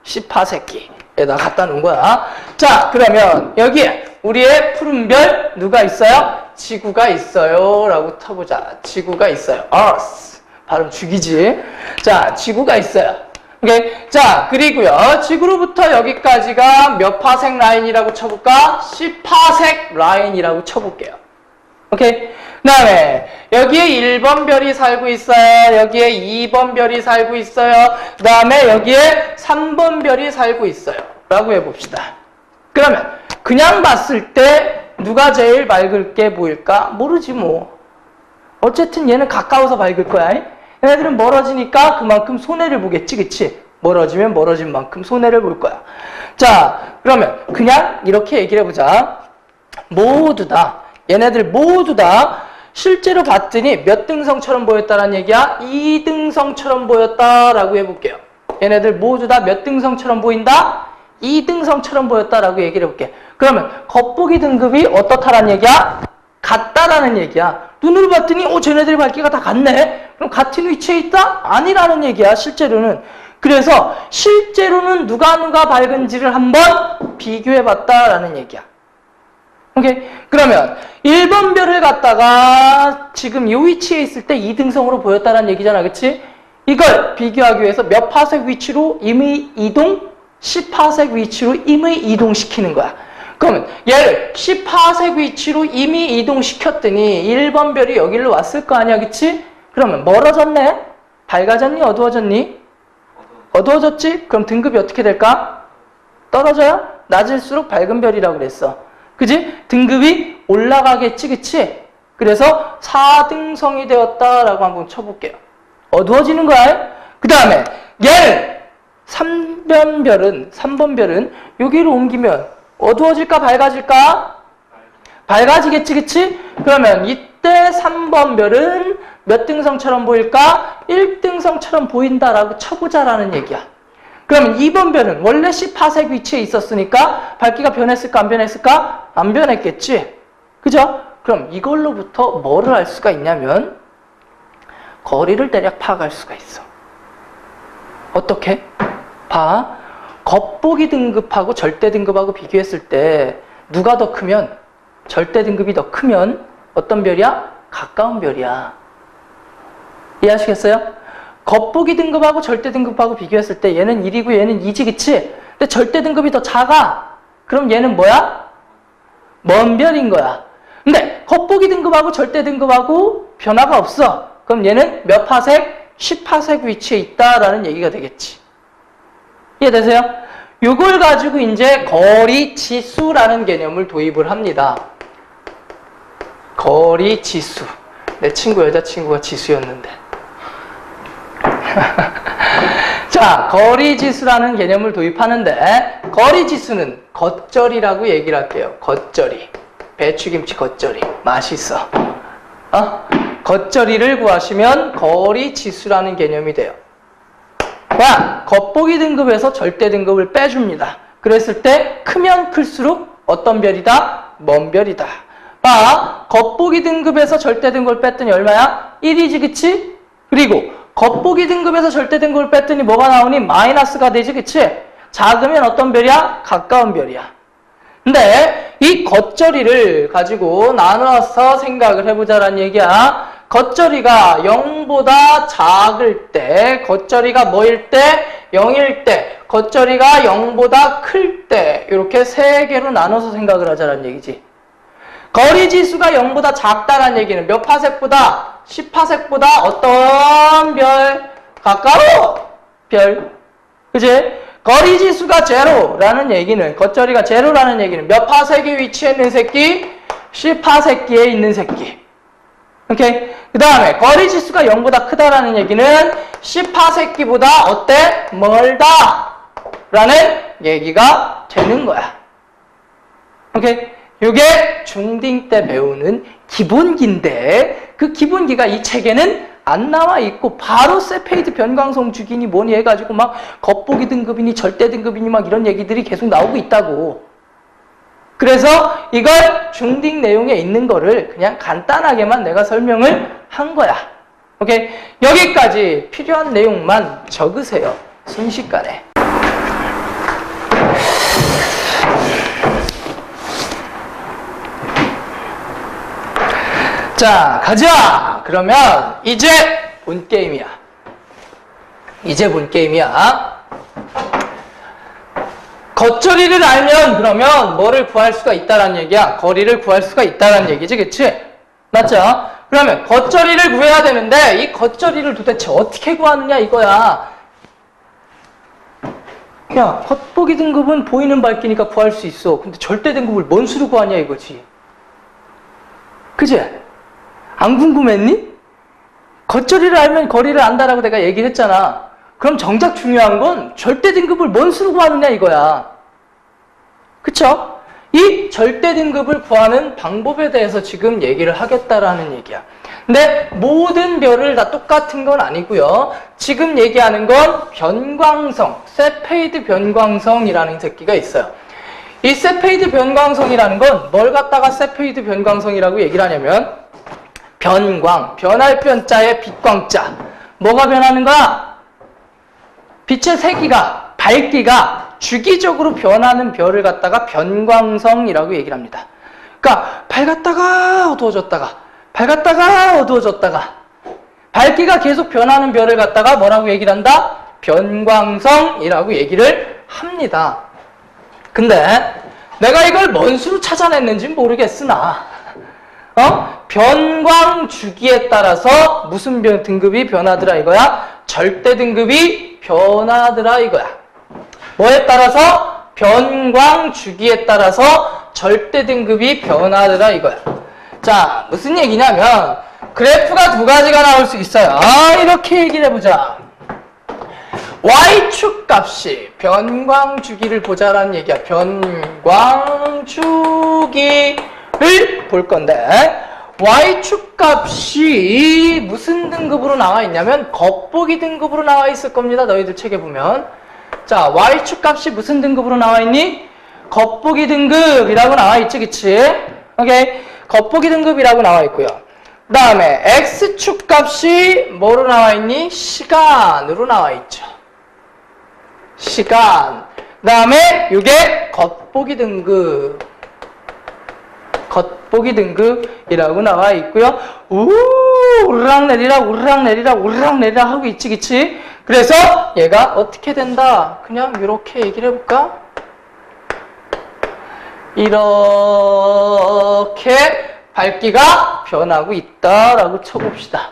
10파색기에다가 갖다 놓은 거야. 자, 그러면 여기에 우리의 푸른 별 누가 있어요? 지구가 있어요 라고 쳐보자. 지구가 있어요. Earth. 발음 죽이지. 자, 지구가 있어요. 오케이. 자, 그리고요. 지구로부터 여기까지가 몇 파색 라인이라고 쳐볼까? 10파색 라인이라고 쳐볼게요. 오케이. 그 다음에 여기에 1번 별이 살고 있어요. 여기에 2번 별이 살고 있어요. 그 다음에 여기에 3번 별이 살고 있어요. 라고 해봅시다. 그러면 그냥 봤을 때 누가 제일 밝을 게 보일까? 모르지 뭐. 어쨌든 얘는 가까워서 밝을 거야. 얘네들은 멀어지니까 그만큼 손해를 보겠지, 그치? 멀어지면 멀어진 만큼 손해를 볼 거야. 자, 그러면 그냥 이렇게 얘기를 해보자. 모두 다, 얘네들 모두 다 실제로 봤더니 몇 등성처럼 보였다는 얘기야? 2등성처럼 보였다라고 해볼게요. 얘네들 모두 다 몇 등성처럼 보인다? 2등성처럼 보였다라고 얘기를 해볼게. 그러면 겉보기 등급이 어떻다라는 얘기야? 같다라는 얘기야. 눈으로 봤더니 쟤네들의 밝기가 다 같네? 그럼 같은 위치에 있다? 아니라는 얘기야, 실제로는. 그래서 실제로는 누가 밝은지를 한번 비교해봤다라는 얘기야. 오케이? 그러면 1번 별을 갖다가 지금 이 위치에 있을 때 2등성으로 보였다는 얘기잖아, 그치? 이걸 비교하기 위해서 몇 파색 위치로 임의 이동? 10파색 위치로 임의 이동시키는 거야. 그러면 얘를 10파색 위치로 이미 이동시켰더니 1번 별이 여기로 왔을 거 아니야, 그치? 그러면 멀어졌네? 밝아졌니? 어두워졌니? 어두워졌지? 그럼 등급이 어떻게 될까? 떨어져요? 낮을수록 밝은 별이라고 그랬어. 그지? 등급이 올라가겠지, 그치? 그래서 4등성이 되었다라고 한번 쳐볼게요. 어두워지는 거야. 그 다음에 얘를 3번 별은 여기로 옮기면 어두워질까 밝아질까? 밝아지겠지, 그치? 그러면 이때 3번 별은 몇 등성처럼 보일까? 1등성처럼 보인다라고 쳐보자라는 얘기야. 그러면 2번 별은 원래 10파색 위치에 있었으니까 밝기가 변했을까 안 변했을까? 안 변했겠지? 그죠? 그럼 이걸로부터 뭐를 알 수가 있냐면 거리를 대략 파악할 수가 있어. 어떻게? 봐. 겉보기 등급하고 절대 등급하고 비교했을 때 누가 더 크면, 절대 등급이 더 크면 어떤 별이야? 가까운 별이야. 이해하시겠어요? 겉보기 등급하고 절대 등급하고 비교했을 때 얘는 1이고 얘는 2지, 그치? 근데 절대 등급이 더 작아. 그럼 얘는 뭐야? 먼 별인 거야. 근데 겉보기 등급하고 절대 등급하고 변화가 없어. 그럼 얘는 몇 파색? 10파색 위치에 있다라는 얘기가 되겠지. 이해되세요? 이걸 가지고 이제 거리 지수라는 개념을 도입을 합니다. 거리 지수. 내 친구 여자친구가 지수였는데. 자, 거리 지수라는 개념을 도입하는데 거리 지수는 겉절이라고 얘기를 할게요. 겉절이. 배추김치 겉절이. 맛있어. 겉절이를 구하시면 거리 지수라는 개념이 돼요. 야, 겉보기 등급에서 절대 등급을 빼줍니다. 그랬을 때 크면 클수록 어떤 별이다? 먼 별이다. 봐, 겉보기 등급에서 절대 등급을 뺐더니 얼마야? 1이지, 그치? 그리고 겉보기 등급에서 절대 등급을 뺐더니 뭐가 나오니? 마이너스가 되지, 그치? 작으면 어떤 별이야? 가까운 별이야. 근데 이 겉절이를 가지고 나눠서 생각을 해보자라는 얘기야. 겉절이가 0보다 작을 때, 겉절이가 뭐일 때? 0일 때, 겉절이가 0보다 클 때, 이렇게 세 개로 나눠서 생각을 하자라는 얘기지. 거리지수가 0보다 작다라는 얘기는 몇 파색보다? 10파색보다 어떤 별? 가까운 별. 그치? 거리지수가 제로라는 얘기는, 겉절이가 제로라는 얘기는 몇 파색에 위치해 있는 새끼? 10파색기에 있는 새끼. 오케이? 그 다음에 거리지수가 0보다 크다라는 얘기는 10파색기보다 어때? 멀다 라는 얘기가 되는 거야. 오케이? 요게 중딩 때 배우는 기본기인데 그 기본기가 이 책에는 안 나와 있고 바로 세페이드 변광성 주기니 뭐니 해가지고 막 겉보기 등급이니 절대 등급이니 막 이런 얘기들이 계속 나오고 있다고. 그래서 이걸 중딩 내용에 있는 거를 그냥 간단하게만 내가 설명을 한 거야. 오케이? 여기까지 필요한 내용만 적으세요. 순식간에. 자, 가자! 그러면 이제 본 게임이야. 이제 본 게임이야. 겉절이를 알면 그러면 뭐를 구할 수가 있다라는 얘기야? 거리를 구할 수가 있다라는 얘기지, 그치? 맞죠? 그러면 겉절이를 구해야 되는데 이 겉절이를 도대체 어떻게 구하느냐 이거야. 야, 겉보기 등급은 보이는 밝기니까 구할 수 있어. 근데 절대 등급을 뭔 수로 구하냐 이거지. 그치? 안 궁금했니? 겉절이를 알면 거리를 안다라고 내가 얘기를 했잖아. 그럼 정작 중요한 건 절대 등급을 뭔 수로 구하느냐 이거야. 그쵸? 이 절대 등급을 구하는 방법에 대해서 지금 얘기를 하겠다라는 얘기야. 근데 모든 별을 다 똑같은 건 아니고요. 지금 얘기하는 건 변광성, 세페이드 변광성이라는 새끼가 있어요. 이 세페이드 변광성이라는 건 뭘 갖다가 세페이드 변광성이라고 얘기를 하냐면 변광, 변할 변자에 빛광자. 뭐가 변하는 거야? 빛의 세기가, 밝기가 주기적으로 변하는 별을 갖다가 변광성이라고 얘기를 합니다. 그러니까 밝았다가 어두워졌다가, 밝았다가 어두워졌다가, 밝기가 계속 변하는 별을 갖다가 뭐라고 얘기를 한다? 변광성이라고 얘기를 합니다. 근데 내가 이걸 뭔 수로 찾아냈는지 모르겠으나 변광 주기에 따라서 무슨 등급이 변하더라 이거야? 절대 등급이 변하더라 이거야. 뭐에 따라서? 변광 주기에 따라서 절대 등급이 변하더라 이거야. 자, 무슨 얘기냐면 그래프가 두 가지가 나올 수 있어요. 이렇게 얘기를 해보자. Y축 값이 변광 주기를 보자라는 얘기야. 변광 주기를 볼 건데 Y축 값이 무슨 등급으로 나와 있냐면 겉보기 등급으로 나와 있을 겁니다. 너희들 책에 보면. 자, Y축 값이 무슨 등급으로 나와 있니? 겉보기 등급이라고 나와 있지, 그치? 오케이. 겉보기 등급이라고 나와 있고요. 그 다음에 X축 값이 뭐로 나와 있니? 시간으로 나와 있죠. 시간. 그 다음에 이게 겉보기 등급. 겉보기 등급이라고 나와 있고요. 우르락 내리락 우르락 내리락 우르락 내리락 하고 있지, 그치? 그래서 얘가 어떻게 된다? 그냥 이렇게 얘기를 해볼까? 이렇게 밝기가 변하고 있다라고 쳐봅시다.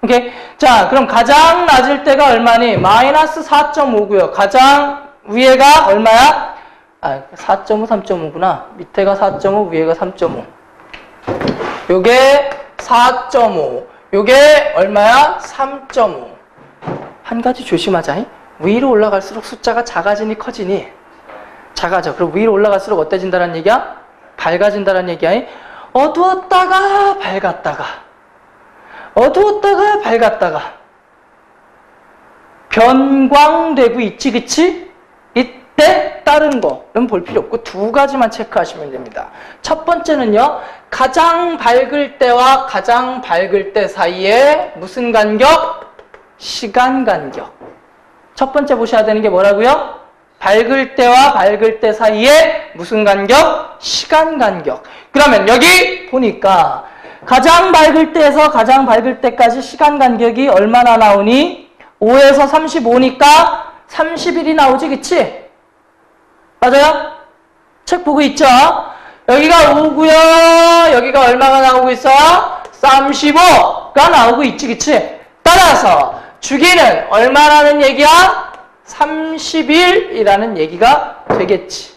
오케이? 자, 그럼 가장 낮을 때가 얼마니? 마이너스 4.5고요. 가장 위에가 얼마야? 4.5, 3.5구나. 밑에가 4.5, 위에가 3.5. 요게 4.5. 요게 얼마야? 3.5. 한 가지 조심하자. 위로 올라갈수록 숫자가 작아지니 커지니? 작아져. 그럼 위로 올라갈수록 어때진다는 얘기야? 밝아진다는 얘기야. 어두웠다가 밝았다가. 어두웠다가 밝았다가. 변광되고 있지, 그치? 이때 다른 거는 볼 필요 없고 두 가지만 체크하시면 됩니다. 첫 번째는요, 가장 밝을 때와 가장 밝을 때 사이에 무슨 간격? 시간 간격. 첫 번째 보셔야 되는 게 뭐라고요? 밝을 때와 밝을 때 사이에 무슨 간격? 시간 간격. 그러면 여기 보니까 가장 밝을 때에서 가장 밝을 때까지 시간 간격이 얼마나 나오니? 5에서 35니까 30일이 나오지, 그치? 맞아요? 책 보고 있죠? 여기가 5고요. 여기가 얼마가 나오고 있어? 35가 나오고 있지, 그치? 따라서 주기는 얼마라는 얘기야? 30일이라는 얘기가 되겠지.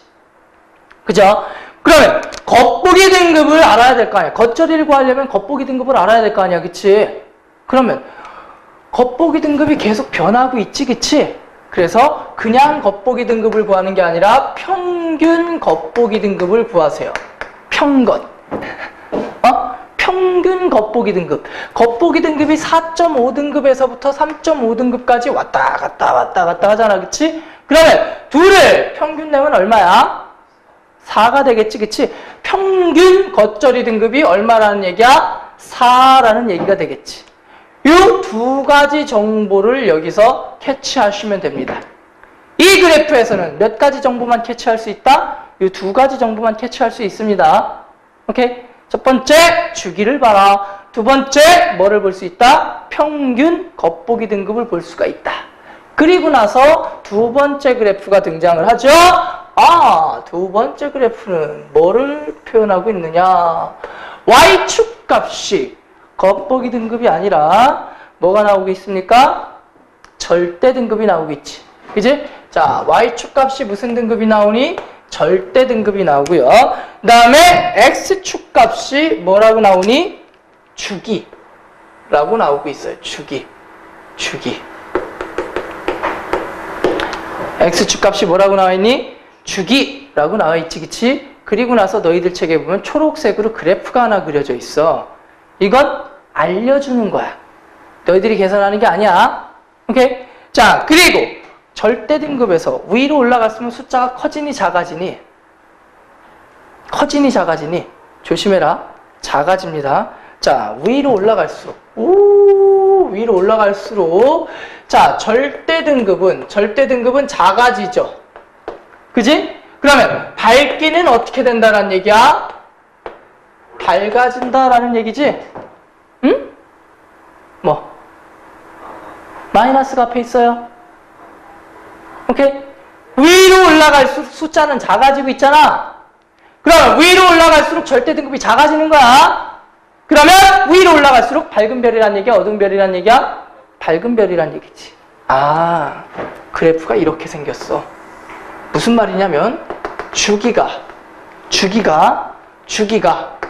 그죠? 그러면 겉보기 등급을 알아야 될 거 아니야. 겉절이를 구하려면 겉보기 등급을 알아야 될 거 아니야. 그치? 그러면 겉보기 등급이 계속 변하고 있지, 그치? 그래서 그냥 겉보기 등급을 구하는 게 아니라 평균 겉보기 등급을 구하세요. 평균. 평균 겉보기 등급. 겉보기 등급이 4.5등급에서부터 3.5등급까지 왔다 갔다 하잖아, 그치? 그러면 둘을 평균 내면 얼마야? 4가 되겠지, 그치? 평균 겉절이 등급이 얼마라는 얘기야? 4라는 얘기가 되겠지. 이 두 가지 정보를 여기서 캐치하시면 됩니다. 이 그래프에서는 몇 가지 정보만 캐치할 수 있다? 이 두 가지 정보만 캐치할 수 있습니다. 오케이? 첫 번째, 주기를 봐라. 두 번째, 뭐를 볼 수 있다? 평균 겉보기 등급을 볼 수가 있다. 그리고 나서 두 번째 그래프가 등장을 하죠. 두 번째 그래프는 뭐를 표현하고 있느냐? Y축 값이 겉보기 등급이 아니라 뭐가 나오고 있습니까? 절대 등급이 나오고 있지. 그지? 자, Y축 값이 무슨 등급이 나오니? 절대 등급이 나오고요. 그 다음에 X축 값이 뭐라고 나오니? 주기라고 나오고 있어요. 주기. X축 값이 뭐라고 나와 있니? 주기라고 나와 있지, 그치? 그리고 나서 너희들 책에 보면 초록색으로 그래프가 하나 그려져 있어. 이건 알려주는 거야. 너희들이 계산하는 게 아니야. 오케이? 자, 그리고 절대 등급에서 위로 올라갔으면 숫자가 커지니 작아지니? 커지니 작아지니? 조심해라. 작아집니다. 자, 위로 올라갈수록. 위로 올라갈수록. 자, 절대 등급은 작아지죠. 그지? 그러면 밝기는 어떻게 된다는 얘기야? 밝아진다라는 얘기지? 응? 뭐? 마이너스가 앞에 있어요. 오케이? 위로 올라갈수록 숫자는 작아지고 있잖아. 그러면 위로 올라갈수록 절대 등급이 작아지는 거야. 그러면 위로 올라갈수록 밝은 별이란 얘기야? 어두운 별이란 얘기야? 밝은 별이란 얘기지. 그래프가 이렇게 생겼어. 무슨 말이냐면 주기가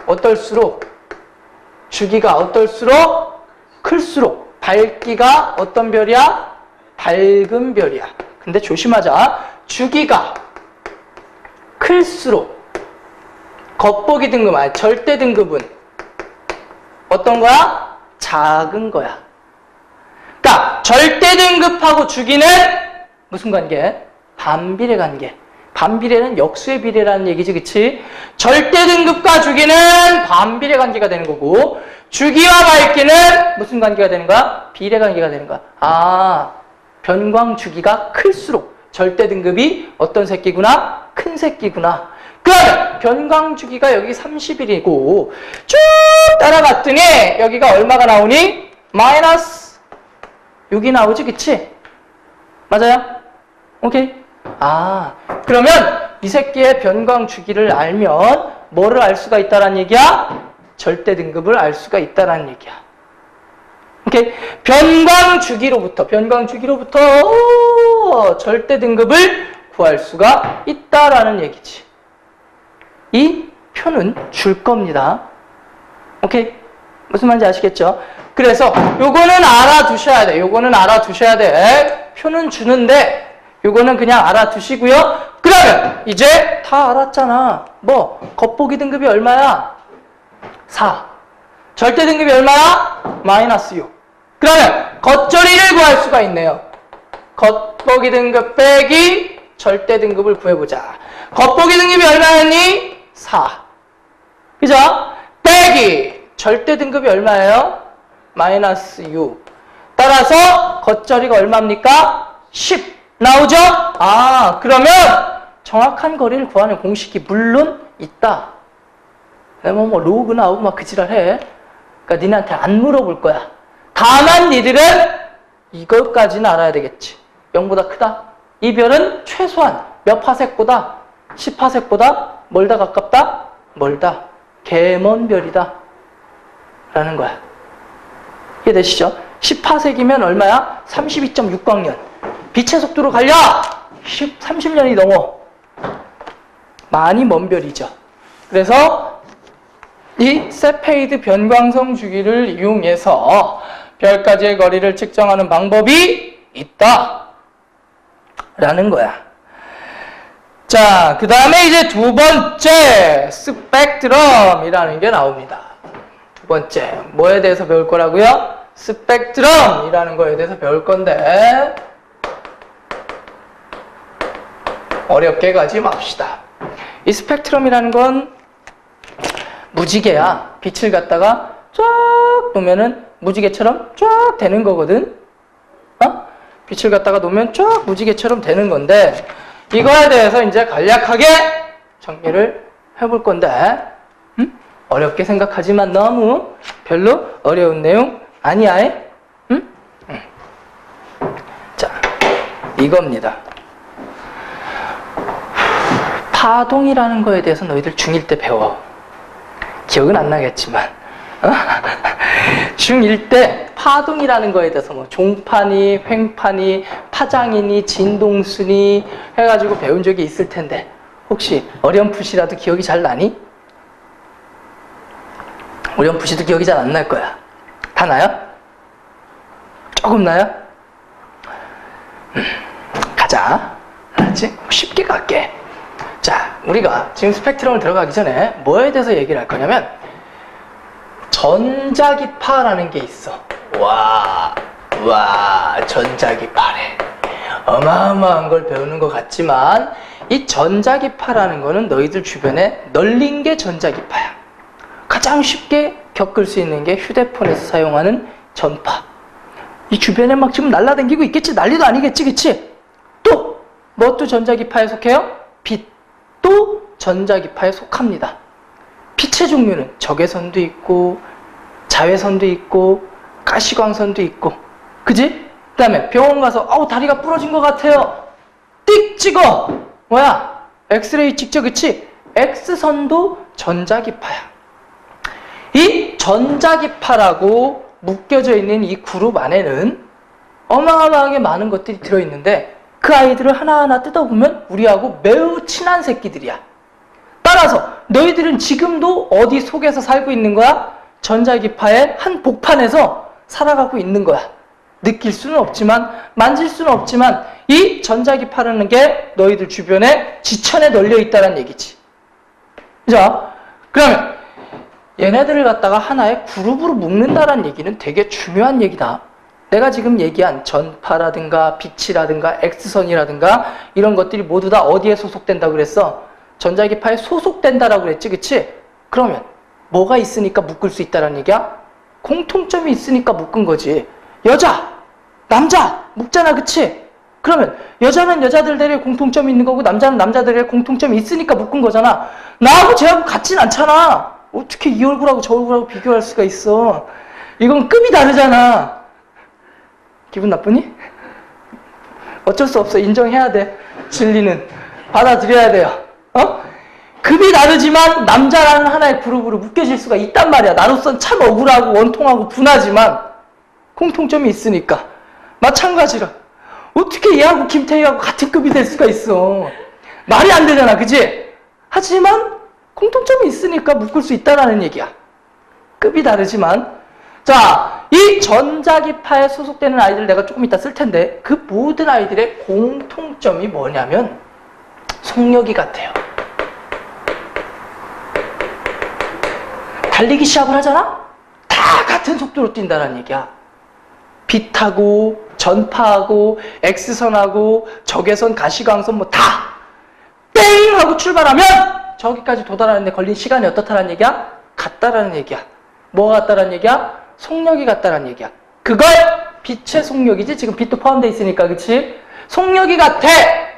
어떨수록 클수록 밝기가 어떤 별이야? 밝은 별이야. 근데 조심하자. 주기가 클수록 겉보기 등급 아니 절대 등급은 어떤 거야? 작은 거야. 그러니까 절대 등급하고 주기는 무슨 관계? 반비례 관계. 반비례는 역수의 비례라는 얘기지, 그치? 절대 등급과 주기는 반비례 관계가 되는 거고, 주기와 밝기는 무슨 관계가 되는 거야? 비례 관계가 되는 거야. 변광 주기가 클수록 절대 등급이 어떤 새끼구나? 큰 새끼구나. 그러면 변광주기가 여기 30일이고 쭉 따라갔더니 여기가 얼마가 나오니? 마이너스 6이 나오지, 그치? 맞아요? 오케이? 그러면 이 새끼의 변광주기를 알면 뭐를 알 수가 있다는 얘기야? 절대 등급을 알 수가 있다는 얘기야. 오케이? 변광주기로부터 절대 등급을 구할 수가 있다라는 얘기지. 이 표는 줄 겁니다. 오케이? 무슨 말인지 아시겠죠? 그래서 요거는 알아두셔야 돼. 요거는 알아두셔야 돼. 표는 주는데 요거는 그냥 알아두시고요. 그러면 이제 다 알았잖아. 뭐 겉보기 등급이 얼마야? 4. 절대 등급이 얼마야? 마이너스 6. 그러면 겉절이를 구할 수가 있네요. 겉보기 등급 빼기 절대 등급을 구해보자. 겉보기 등급이 얼마였니? 4. 그죠? 빼기 절대 등급이 얼마예요? 마이너스 6. 따라서 겉절이가 얼마입니까? 10 나오죠? 그러면 정확한 거리를 구하는 공식이 물론 있다. 뭐 로그 나오고 막 그 지랄 해. 그러니까 니네한테 안 물어볼 거야. 다만 니들은 이것까지는 알아야 되겠지. 0보다 크다. 이 별은 최소한 몇 파색보다 10파색보다 멀다 가깝다? 멀다. 개먼 별이다. 라는 거야. 이해되시죠? 10파색이면 얼마야? 32.6광년. 빛의 속도로 갈려! 30년이 넘어. 많이 먼 별이죠. 그래서 이 세페이드 변광성 주기를 이용해서 별까지의 거리를 측정하는 방법이 있다. 라는 거야. 자, 그 다음에 이제 두 번째 스펙트럼이라는 게 나옵니다. 두 번째 뭐에 대해서 배울 거라고요? 스펙트럼이라는 거에 대해서 배울 건데 어렵게 가지 맙시다. 이 스펙트럼이라는 건 무지개야. 빛을 갖다가 쫙 놓으면은 무지개처럼 쫙 되는 거거든. 빛을 갖다가 놓으면 쫙 무지개처럼 되는 건데 이거에 대해서 이제 간략하게 정리를 해볼 건데 어렵게 생각하지만 너무 별로 어려운 내용 아니야. 자, 이겁니다. 파동이라는 거에 대해서 너희들 중1 때 배워. 기억은 안 나겠지만 중1 때 파동이라는 거에 대해서 뭐 종파니, 횡파니, 파장이니, 진동수니 해가지고 배운 적이 있을 텐데 혹시 어렴풋이라도 기억이 잘 나니? 어렴풋이도 기억이 잘 안 날 거야. 다 나요? 조금 나요? 가자. 알았지? 쉽게 갈게. 자, 우리가 지금 스펙트럼을 들어가기 전에 뭐에 대해서 얘기를 할 거냐면 전자기파라는 게 있어. 와, 전자기파래. 어마어마한 걸 배우는 것 같지만 이 전자기파라는 거는 너희들 주변에 널린 게 전자기파야. 가장 쉽게 겪을 수 있는 게 휴대폰에서 사용하는 전파. 이 주변에 막 지금 날라다니고 있겠지? 난리도 아니겠지? 그치? 또 뭣도 전자기파에 속해요? 빛도 전자기파에 속합니다. 빛의 종류는 적외선도 있고 자외선도 있고 가시광선도 있고 그지? 그 다음에 병원 가서 다리가 부러진 것 같아요. 띡 찍어. 뭐야? 엑스레이 찍죠. 그치? X선도 전자기파야. 이 전자기파라고 묶여져 있는 이 그룹 안에는 어마어마하게 많은 것들이 들어있는데 그 아이들을 하나하나 뜯어보면 우리하고 매우 친한 새끼들이야. 따라서 너희들은 지금도 어디 속에서 살고 있는 거야? 전자기파의 한 복판에서 살아가고 있는 거야. 느낄 수는 없지만 만질 수는 없지만 이 전자기파라는 게 너희들 주변에 지천에 널려 있다는 얘기지. 자, 그러면 얘네들을 갖다가 하나의 그룹으로 묶는다는 얘기는 되게 중요한 얘기다. 내가 지금 얘기한 전파라든가 빛이라든가 X선이라든가 이런 것들이 모두 다 어디에 소속된다고 그랬어? 전자기파에 소속된다라고 그랬지, 그치? 그러면 뭐가 있으니까 묶을 수 있다는 얘기야? 공통점이 있으니까 묶은 거지. 여자, 남자 묶잖아, 그치? 그러면 여자는 여자들의 공통점이 있는 거고 남자는 남자들의 공통점이 있으니까 묶은 거잖아. 나하고 쟤하고 같진 않잖아. 어떻게 이 얼굴하고 저 얼굴하고 비교할 수가 있어. 이건 급이 다르잖아. 기분 나쁘니? 어쩔 수 없어. 인정해야 돼. 진리는 받아들여야 돼요. 급이 다르지만 남자라는 하나의 그룹으로 묶여질 수가 있단 말이야. 나로선 참 억울하고 원통하고 분하지만 공통점이 있으니까. 마찬가지로 어떻게 얘하고 김태희하고 같은 급이 될 수가 있어. 말이 안 되잖아. 그지? 하지만 공통점이 있으니까 묶을 수 있다라는 얘기야. 급이 다르지만. 자, 이 전자기파에 소속되는 아이들 내가 조금 이따 쓸 텐데 그 모든 아이들의 공통점이 뭐냐면 속력이 같아요. 달리기 시합을 하잖아? 다 같은 속도로 뛴다는 얘기야. 빛하고 전파하고 X선하고 적외선 가시광선 뭐 다 땡! 하고 출발하면 저기까지 도달하는데 걸린 시간이 어떻다는 얘기야? 같다라는 얘기야. 뭐가 같다라는 얘기야? 속력이 같다라는 얘기야. 그걸 빛의 속력이지? 지금 빛도 포함되어 있으니까, 그치? 속력이 같아!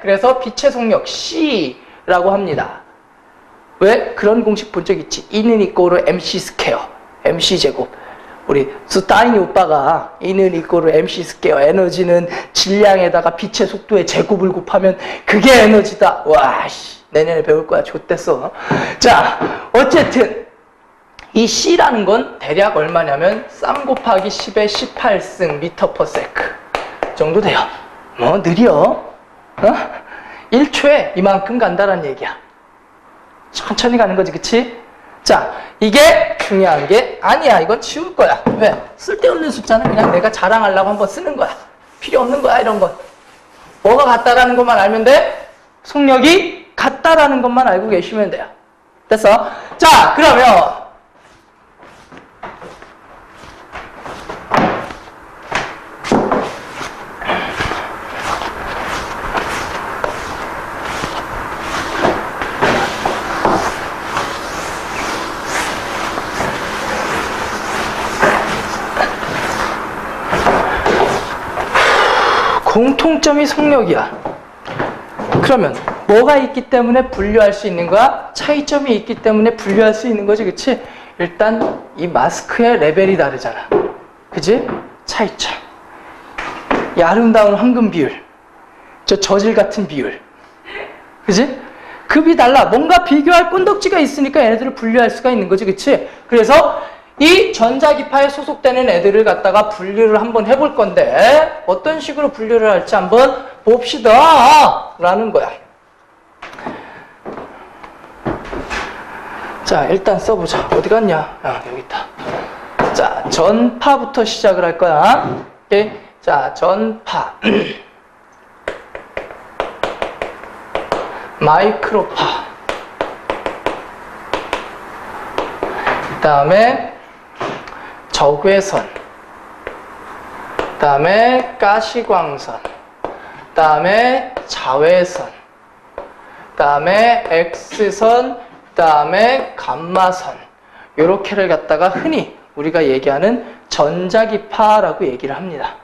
그래서 빛의 속력 C라고 합니다. 왜? 그런 공식 본 적 있지? E는 이꼬르 MC 스퀘어, MC 제곱. 우리 스타인이 오빠가 E는 이꼬르 MC 스퀘어, 에너지는 질량에다가 빛의 속도의 제곱을 곱하면 그게 에너지다. 와, 씨, 내년에 배울 거야. 좆됐어. 자, 어쨌든 이 C라는 건 대략 얼마냐면 3 곱하기 10의 18승 미터 퍼 세크 정도 돼요. 뭐 느려. 1초에 이만큼 간다는 얘기야. 천천히 가는 거지, 그치? 자, 이게 중요한 게 아니야. 이건 지울 거야. 왜? 쓸데없는 숫자는 그냥 내가 자랑하려고 한번 쓰는 거야. 필요 없는 거야, 이런 건. 뭐가 같다라는 것만 알면 돼? 속력이 같다라는 것만 알고 계시면 돼요. 됐어? 자, 그러면 공통점이 속력이야. 그러면 뭐가 있기 때문에 분류할 수 있는 거야? 차이점이 있기 때문에 분류할 수 있는 거지, 그치? 일단 이 마스크의 레벨이 다르잖아. 그치? 차이점. 이 아름다운 황금 비율, 저 저질 같은 비율, 그치? 급이 달라. 뭔가 비교할 꼰덕지가 있으니까 얘네들을 분류할 수가 있는 거지, 그치? 그래서 이 전자기파에 소속되는 애들을 갖다가 분류를 한번 해볼 건데 어떤 식으로 분류를 할지 한번 봅시다 라는 거야. 자, 일단 써보자. 어디 갔냐? 여기 있다. 자, 전파부터 시작을 할 거야. 오케이? 자, 전파 마이크로파, 그 다음에 적외선, 그 다음에 가시광선, 그 다음에 자외선, 그 다음에 X선, 그 다음에 감마선, 요렇게를 갖다가 흔히 우리가 얘기하는 전자기파라고 얘기를 합니다.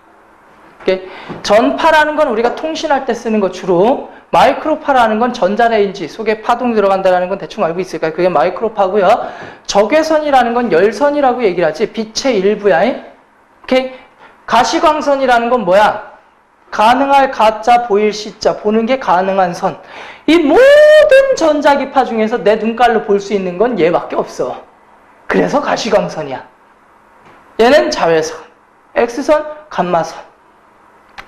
전파라는 건 우리가 통신할 때 쓰는 거 주로, 마이크로파라는 건 전자레인지 속에 파동 들어간다는 건 대충 알고 있으니까 그게 마이크로파고요. 적외선이라는 건 열선이라고 얘기를 하지. 빛의 일부야. 오케이? 가시광선이라는 건 뭐야? 가능할 가짜 보일 시자, 보는 게 가능한 선. 이 모든 전자기파 중에서 내 눈깔로 볼 수 있는 건 얘밖에 없어. 그래서 가시광선이야. 얘는 자외선, X선, 감마선.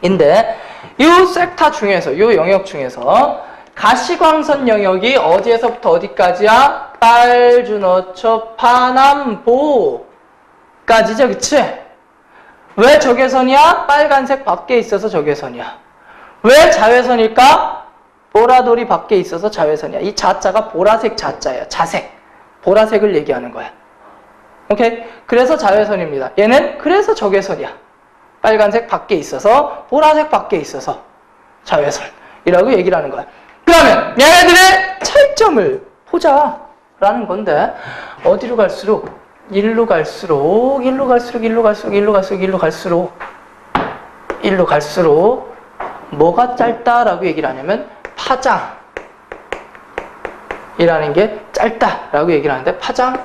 인데 이 섹터 중에서, 이 영역 중에서 가시광선 영역이 어디에서부터 어디까지야? 빨주노초 파남보까지죠, 그치? 왜 적외선이야? 빨간색 밖에 있어서 적외선이야. 왜 자외선일까? 보라돌이 밖에 있어서 자외선이야. 이 자자가 보라색 자자야. 자색, 보라색을 얘기하는 거야. 오케이? 그래서 자외선입니다. 얘는 그래서 적외선이야. 빨간색 밖에 있어서, 보라색 밖에 있어서 자외선이라고 얘기를 하는 거야. 그러면 얘네들의 차이점을 보자라는 건데 어디로 갈수록? 일로 갈수록 뭐가 짧다라고 얘기를 하냐면 파장이라는 게 짧다라고 얘기를 하는데 파장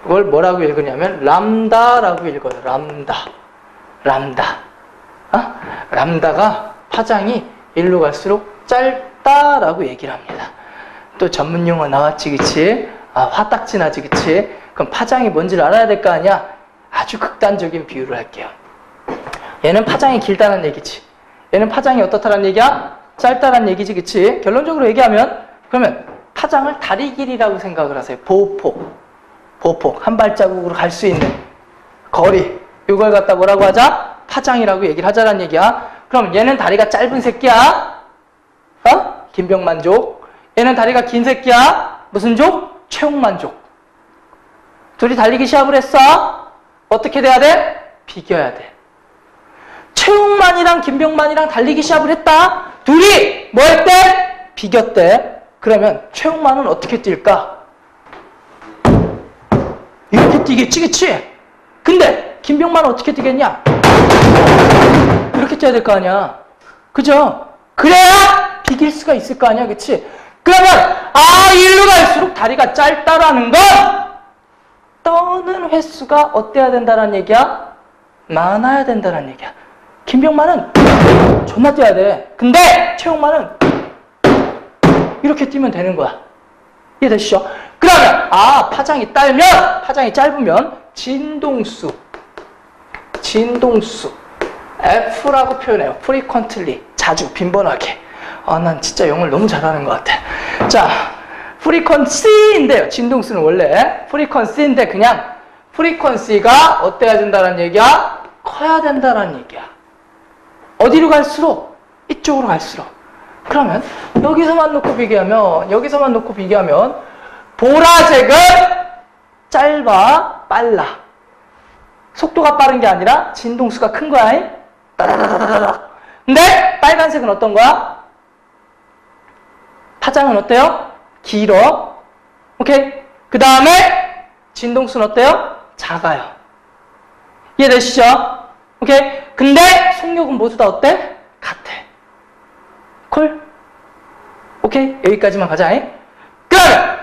그걸 뭐라고 읽으냐면 람다라고 읽어요. 람다가 파장이 일로 갈수록 짧다라고 얘기를 합니다. 또 전문 용어 나왔지, 그치? 화딱지 나지, 그치? 그럼 파장이 뭔지를 알아야 될 거 아니야? 아주 극단적인 비유를 할게요. 얘는 파장이 길다는 얘기지. 얘는 파장이 어떻다는 얘기야? 짧다는 얘기지, 그치? 결론적으로 얘기하면 그러면 파장을 다리 길이라고 생각을 하세요. 보폭 한 발자국으로 갈 수 있는 거리, 이걸 갖다 뭐라고 하자? 파장이라고 얘기를 하자는 얘기야. 그럼 얘는 다리가 짧은 새끼야? 김병만족. 얘는 다리가 긴 새끼야? 무슨 족? 최홍만족. 둘이 달리기 시합을 했어? 어떻게 돼야 돼? 비겨야 돼. 최홍만이랑 김병만이랑 달리기 시합을 했다? 둘이 뭐 했대? 비겼대. 그러면 최홍만은 어떻게 뛸까? 이렇게 뛰겠지, 그치? 근데 김병만은 어떻게 뛰겠냐? 이렇게 뛰어야 될 거 아니야. 그죠? 그래야 비길 수가 있을 거 아니야, 그치? 그러면 일로 갈수록 다리가 짧다라는 건 떠는 횟수가 어때야 된다는 얘기야? 많아야 된다는 얘기야. 김병만은 존나 뛰어야 돼. 근데 최홍만은 이렇게 뛰면 되는 거야. 이해되시죠? 그러면 파장이 짧으면 진동수 F라고 표현해요. frequently, 자주, 빈번하게. 난 진짜 영어를 너무 잘하는 것 같아. 자, frequency인데요. 진동수는 원래 frequency인데 그냥 frequency가 어때야 된다는 얘기야? 커야 된다는 얘기야. 어디로 갈수록? 이쪽으로 갈수록. 그러면 여기서만 놓고 비교하면 보라색은 짧아, 빨라. 속도가 빠른 게 아니라 진동수가 큰 거야. 따다다다다다. 근데 빨간색은 어떤 거야? 파장은 어때요? 길어. 오케이? 그 다음에 진동수는 어때요? 작아요. 이해되시죠? 오케이? 근데 속력은 모두 다 어때? 같아. 콜? 오케이? 여기까지만 가자. 그러면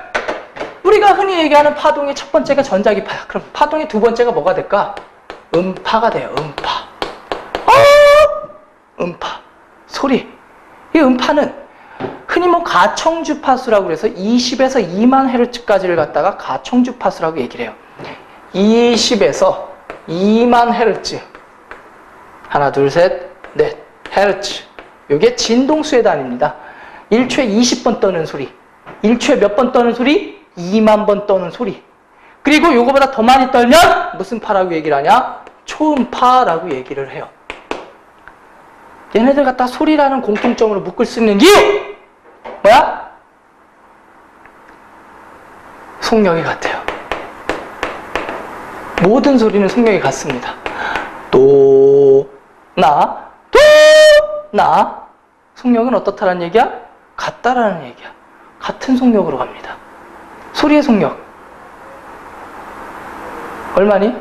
우리가 흔히 얘기하는 파동의 첫 번째가 전자기파야. 그럼 파동의 두 번째가 뭐가 될까? 음파가 돼요. 음파. 소리. 이 음파는 흔히 가청주파수라고 해서 20에서 2만 헤르츠까지를 갖다가 가청주파수라고 얘기를 해요. 20에서 2만 헤르츠. 하나, 둘, 셋, 넷. 헤르츠. 이게 진동수의 단위입니다. 1초에 20번 떠는 소리. 1초에 몇 번 떠는 소리? 2만 번 떠는 소리. 그리고 요거보다 더 많이 떨면 무슨 파라고 얘기를 하냐? 초음파라고 얘기를 해요. 얘네들 갖다 소리라는 공통점으로 묶을 수 있는 이유! 뭐야? 속력이 같아요. 모든 소리는 속력이 같습니다. 나. 속력은 어떻다라는 얘기야? 같다라는 얘기야. 같은 속력으로 갑니다. 소리의 속력. 얼마니?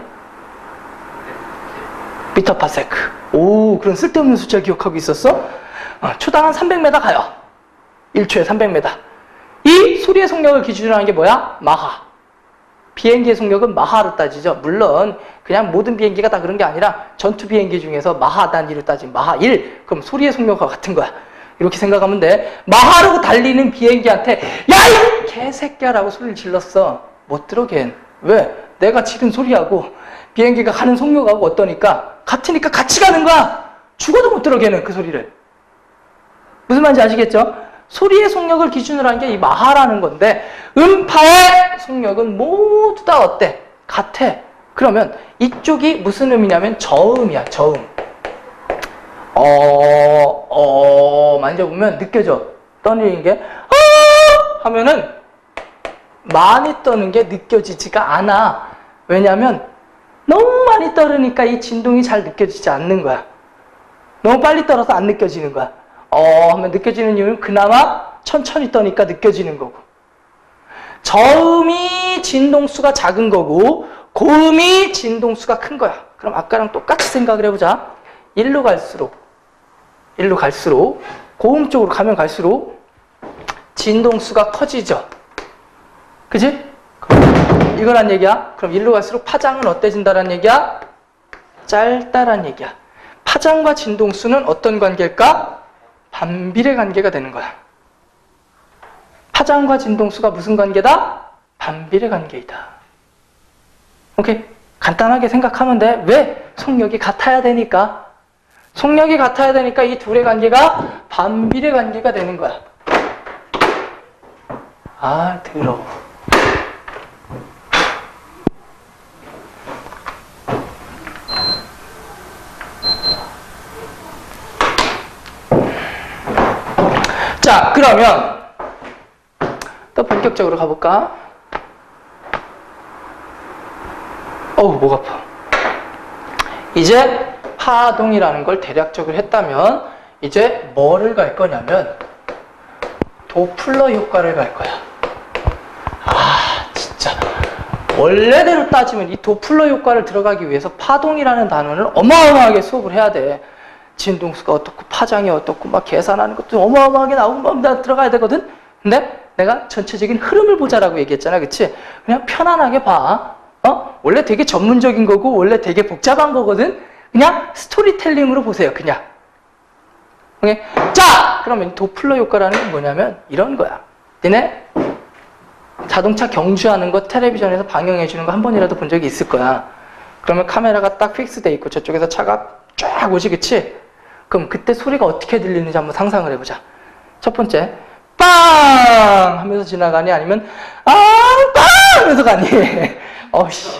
미터 파세크. 오, 그런 쓸데없는 숫자 기억하고 있었어? 초당 한 300m 가요. 1초에 300m. 이 소리의 속력을 기준으로 하는 게 뭐야? 마하. 비행기의 속력은 마하로 따지죠. 물론 그냥 모든 비행기가 다 그런 게 아니라 전투 비행기 중에서 마하 단위로 따지면 마하 1. 그럼 소리의 속력과 같은 거야. 이렇게 생각하면 돼. 마하로 달리는 비행기한테 야, 이 개새끼야라고 소리를 질렀어. 못 들어 걘. 왜? 내가 지른 소리하고 비행기가 가는 속력하고 어떠니까? 같으니까 같이 가는 거야. 죽어도 못 들어 걔는 그 소리를. 무슨 말인지 아시겠죠? 소리의 속력을 기준으로 하는 게 이 마하라는 건데 음파의 속력은 모두 다 어때? 같아. 그러면 이쪽이 무슨 음이냐면 저음이야. 저음. 만져보면 느껴져. 떠는 게 하면은 많이 떠는 게 느껴지지가 않아. 왜냐하면 너무 많이 떠르니까 이 진동이 잘 느껴지지 않는 거야. 너무 빨리 떨어서 안 느껴지는 거야. 하면 느껴지는 이유는 그나마 천천히 떠니까 느껴지는 거고. 저음이 진동수가 작은 거고 고음이 진동수가 큰 거야. 그럼 아까랑 똑같이 생각을 해보자. 1로 갈수록 일로 갈수록 고음 쪽으로 가면 갈수록 진동수가 커지죠. 그지? 이거란 얘기야. 그럼 일로 갈수록 파장은 어때진다란 얘기야? 짧다란 얘기야. 파장과 진동수는 어떤 관계일까? 반비례 관계가 되는 거야. 파장과 진동수가 무슨 관계다? 반비례 관계이다. 오케이? 간단하게 생각하면 돼. 왜? 속력이 같아야 되니까. 속력이 같아야 되니까 이 둘의 관계가 반비례 관계가 되는 거야. 아, 더러워. 자, 그러면 또 본격적으로 가볼까? 어우, 목 아파. 이제 파동이라는 걸 대략적으로 했다면 이제 뭐를 갈 거냐면 도플러 효과를 갈 거야. 아, 진짜 원래대로 따지면 이 도플러 효과를 들어가기 위해서 파동이라는 단원을 어마어마하게 수업을 해야 돼. 진동수가 어떻고 파장이 어떻고 막 계산하는 것도 어마어마하게 나오고 막 들어가야 되거든. 근데 내가 전체적인 흐름을 보자라고 얘기했잖아. 그치? 그냥 편안하게 봐. 원래 되게 전문적인 거고 원래 되게 복잡한 거거든. 그냥 스토리텔링으로 보세요. 그냥. 오케이? 자! 그러면 도플러 효과라는 건 뭐냐면 이런 거야. 니네 자동차 경주하는 거 텔레비전에서 방영해 주는 거 한 번이라도 본 적이 있을 거야. 그러면 카메라가 딱 픽스돼 있고 저쪽에서 차가 쫙 오지. 그치? 그럼 그때 소리가 어떻게 들리는지 한번 상상을 해보자. 첫 번째, 빵! 하면서 지나가니 아니면 빵! 하면서 가니? 어이씨.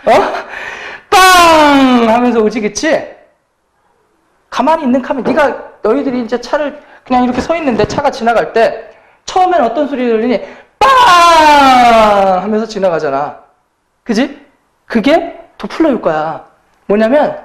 빵! 하면서 오지. 그치? 가만히 있는 너희들이 이제 차를 그냥 이렇게 서 있는데 차가 지나갈 때 처음엔 어떤 소리 들리니? 빵! 하면서 지나가잖아. 그지? 그게 도플러 효과야. 뭐냐면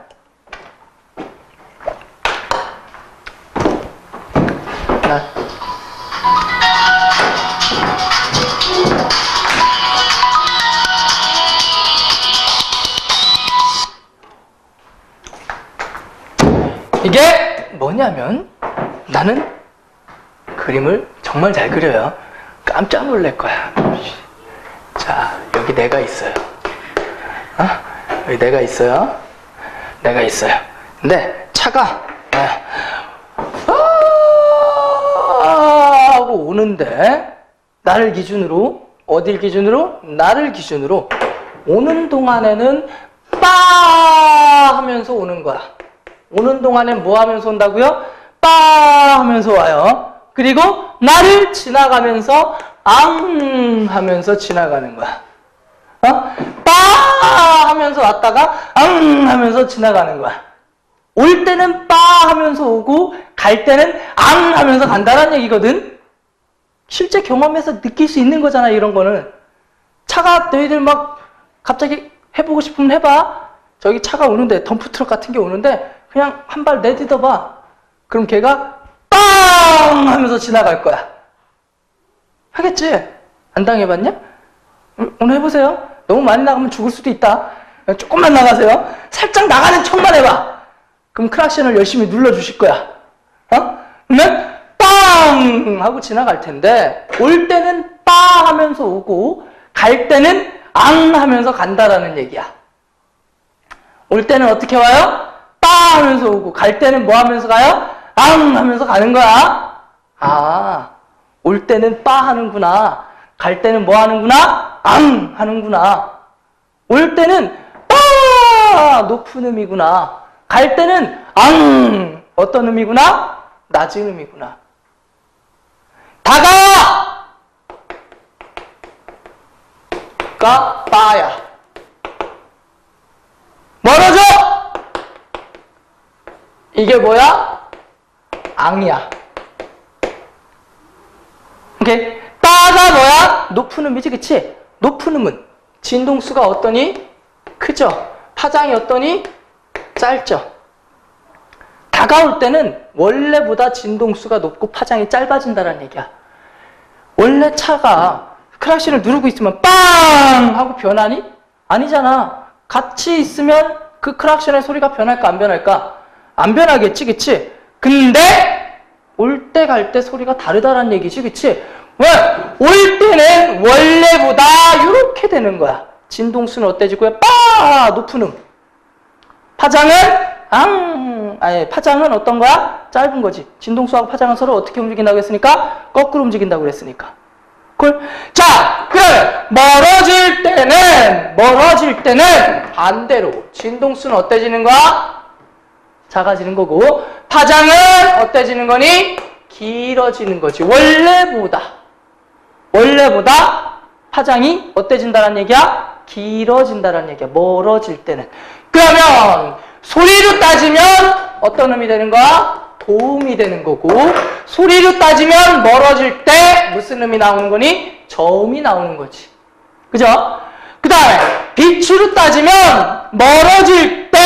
이게 뭐냐면 나는 그림을 정말 잘 그려요. 깜짝 놀랄 거야. 자, 여기 내가 있어요. 여기 내가 있어요. 내가 있어요. 근데 차가 하고 오는데 나를 기준으로 어딜 기준으로? 나를 기준으로 오는 동안에는 빠 하면서 오는 거야. 오는 동안엔 뭐 하면서 온다고요? 빠 하면서 와요. 그리고 나를 지나가면서 앙 하면서 지나가는 거야. 빠 하면서 왔다가 앙 하면서 지나가는 거야. 올 때는 빠 하면서 오고 갈 때는 앙 하면서 간다는 얘기거든. 실제 경험에서 느낄 수 있는 거잖아. 이런 거는. 차가 너희들 막 갑자기 해보고 싶으면 해봐. 저기 차가 오는데 덤프트럭 같은 게 오는데 그냥 한 발 내딛어 봐. 그럼 걔가 빵 하면서 지나갈 거야. 하겠지? 안 당해봤냐? 오늘 해보세요. 너무 많이 나가면 죽을 수도 있다. 조금만 나가세요. 살짝 나가는 척만 해봐. 그럼 크락션을 열심히 눌러주실 거야. 그러면 빵 하고 지나갈 텐데 올 때는 빠 하면서 오고 갈 때는 앙 하면서 간다라는 얘기야. 올 때는 어떻게 와요? 빠 하면서 오고 갈 때는 뭐 하면서 가요? 앙 하면서 가는 거야. 아, 올 때는 빠 하는구나. 갈 때는 뭐 하는구나? 앙 하는구나. 올 때는 빠 높은 음이구나. 갈 때는 앙 어떤 음이구나? 낮은 음이구나. 다가와! 가 빠야. 멀어져! 이게 뭐야? 앙이야. 오케이? 따가 뭐야? 높은 음이지, 그치? 높은 음은 진동수가 어떠니? 크죠? 파장이 어떠니? 짧죠? 다가올 때는 원래보다 진동수가 높고 파장이 짧아진다는 얘기야. 원래 차가 크락션을 누르고 있으면 빵! 하고 변하니? 아니잖아. 같이 있으면 그 크락션의 소리가 변할까 안 변할까? 안 변하겠지, 그치? 근데 올 때 갈 때 소리가 다르다는 얘기지, 그치? 왜? 올 때는 원래보다 이렇게 되는 거야. 진동수는 어때지고요? 빠! 높은 음. 파장은 파장은 어떤 거야? 짧은 거지. 진동수하고 파장은 서로 어떻게 움직인다고 했으니까? 거꾸로 움직인다고 그랬으니까. 콜? 자, 그러면 멀어질 때는 반대로 진동수는 어때지는 거야? 작아지는 거고, 파장은 어때지는 거니? 길어지는 거지. 원래보다 파장이 어때진다는 얘기야? 길어진다는 얘기야. 멀어질 때는. 그러면 소리로 따지면 어떤 음이 되는 거야? 고음이 되는 거고, 소리로 따지면 멀어질 때 무슨 음이 나오는 거니? 저음이 나오는 거지. 그죠? 그 다음에 빛으로 따지면 멀어질 때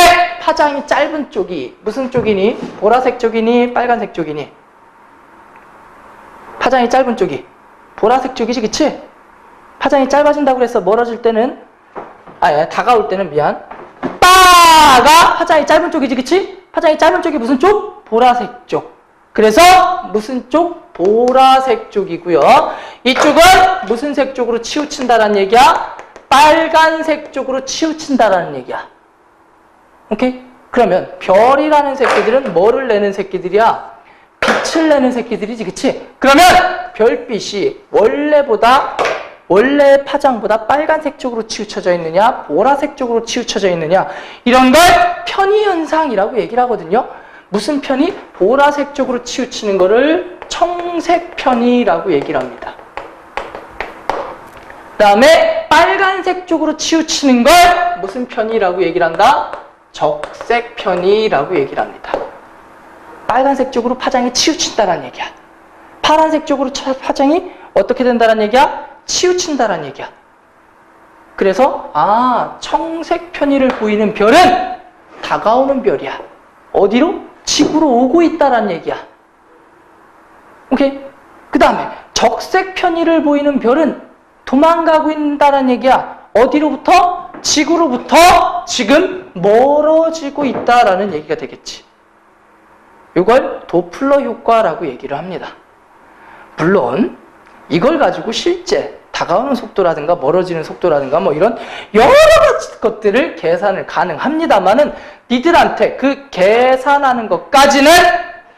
파장이 짧은 쪽이 무슨 쪽이니? 보라색 쪽이니? 빨간색 쪽이니? 파장이 짧은 쪽이 보라색 쪽이지, 그치? 파장이 짧아진다고 그래서 멀어질 때는 다가올 때는 빠가 파장이 짧은 쪽이지, 그치? 파장이 짧은 쪽이 무슨 쪽? 보라색 쪽. 그래서 무슨 쪽? 보라색 쪽이고요. 이쪽은 무슨 색 쪽으로 치우친다라는 얘기야? 빨간색 쪽으로 치우친다라는 얘기야. 오케이? 그러면 별이라는 새끼들은 뭐를 내는 새끼들이야? 빛을 내는 새끼들이지, 그치? 그러면 별빛이 원래 파장보다 빨간색 쪽으로 치우쳐져 있느냐, 보라색 쪽으로 치우쳐져 있느냐, 이런 걸 편의현상이라고 얘기를 하거든요. 무슨 편이? 보라색 쪽으로 치우치는 거를 청색 편이라고 얘기를 합니다. 그 다음에 빨간색 쪽으로 치우치는 걸 무슨 편이라고 얘기를 한다? 적색 편이라고 얘기를 합니다. 빨간색 쪽으로 파장이 치우친다는 얘기야. 파란색 쪽으로 파장이 어떻게 된다는 얘기야? 치우친다는 얘기야. 그래서 청색 편의를 보이는 별은 다가오는 별이야. 어디로? 지구로 오고 있다는 얘기야. 오케이? 그 다음에 적색 편의를 보이는 별은 도망가고 있다는 얘기야. 어디로부터? 지구로부터 지금 멀어지고 있다라는 얘기가 되겠지. 이걸 도플러 효과라고 얘기를 합니다. 물론 이걸 가지고 실제 다가오는 속도라든가 멀어지는 속도라든가 뭐 이런 여러 가지 것들을 계산을 가능합니다만은 니들한테 그 계산하는 것까지는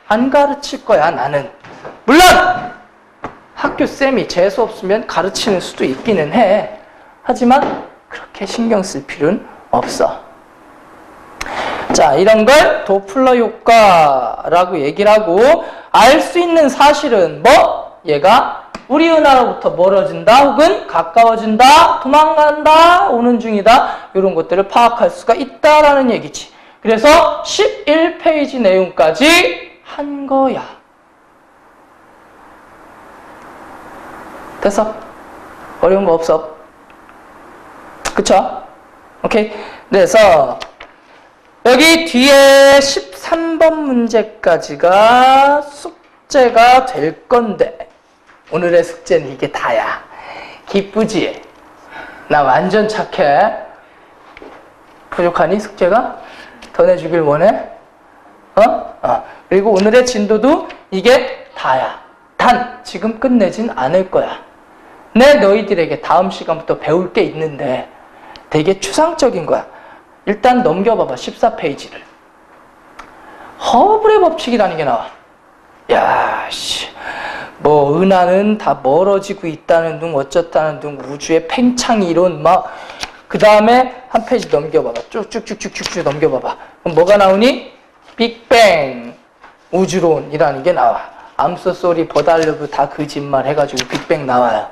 안 가르칠 거야, 나는. 물론 학교 쌤이 재수 없으면 가르치는 수도 있기는 해. 하지만 그렇게 신경 쓸 필요는 없어. 자, 이런 걸 도플러 효과라고 얘기를 하고, 알 수 있는 사실은 뭐? 얘가 우리 은하로부터 멀어진다, 혹은 가까워진다, 도망간다, 오는 중이다, 이런 것들을 파악할 수가 있다라는 얘기지. 그래서 11페이지 내용까지 한 거야. 됐어? 어려운 거 없어? 그쵸? 오케이? 그래서 여기 뒤에 13번 문제까지가 숙제가 될 건데, 오늘의 숙제는 이게 다야. 기쁘지? 나 완전 착해. 부족하니? 숙제가? 더 내주길 원해? 그리고 오늘의 진도도 이게 다야. 단 지금 끝내진 않을 거야. 내 너희들에게 다음 시간부터 배울 게 있는데 되게 추상적인 거야. 일단 넘겨봐봐. 14페이지를. 허블의 법칙이라는 게 나와. 야, 씨. 뭐 은하는 다 멀어지고 있다는 둥, 어쩌다는 둥, 우주의 팽창 이론 그 다음에 한 페이지 넘겨봐봐. 쭉쭉쭉쭉쭉 넘겨봐봐. 그럼 뭐가 나오니? 빅뱅 우주론이라는 게 나와. I'm so sorry, 버달러브 다 거짓말 해가지고 빅뱅 나와요.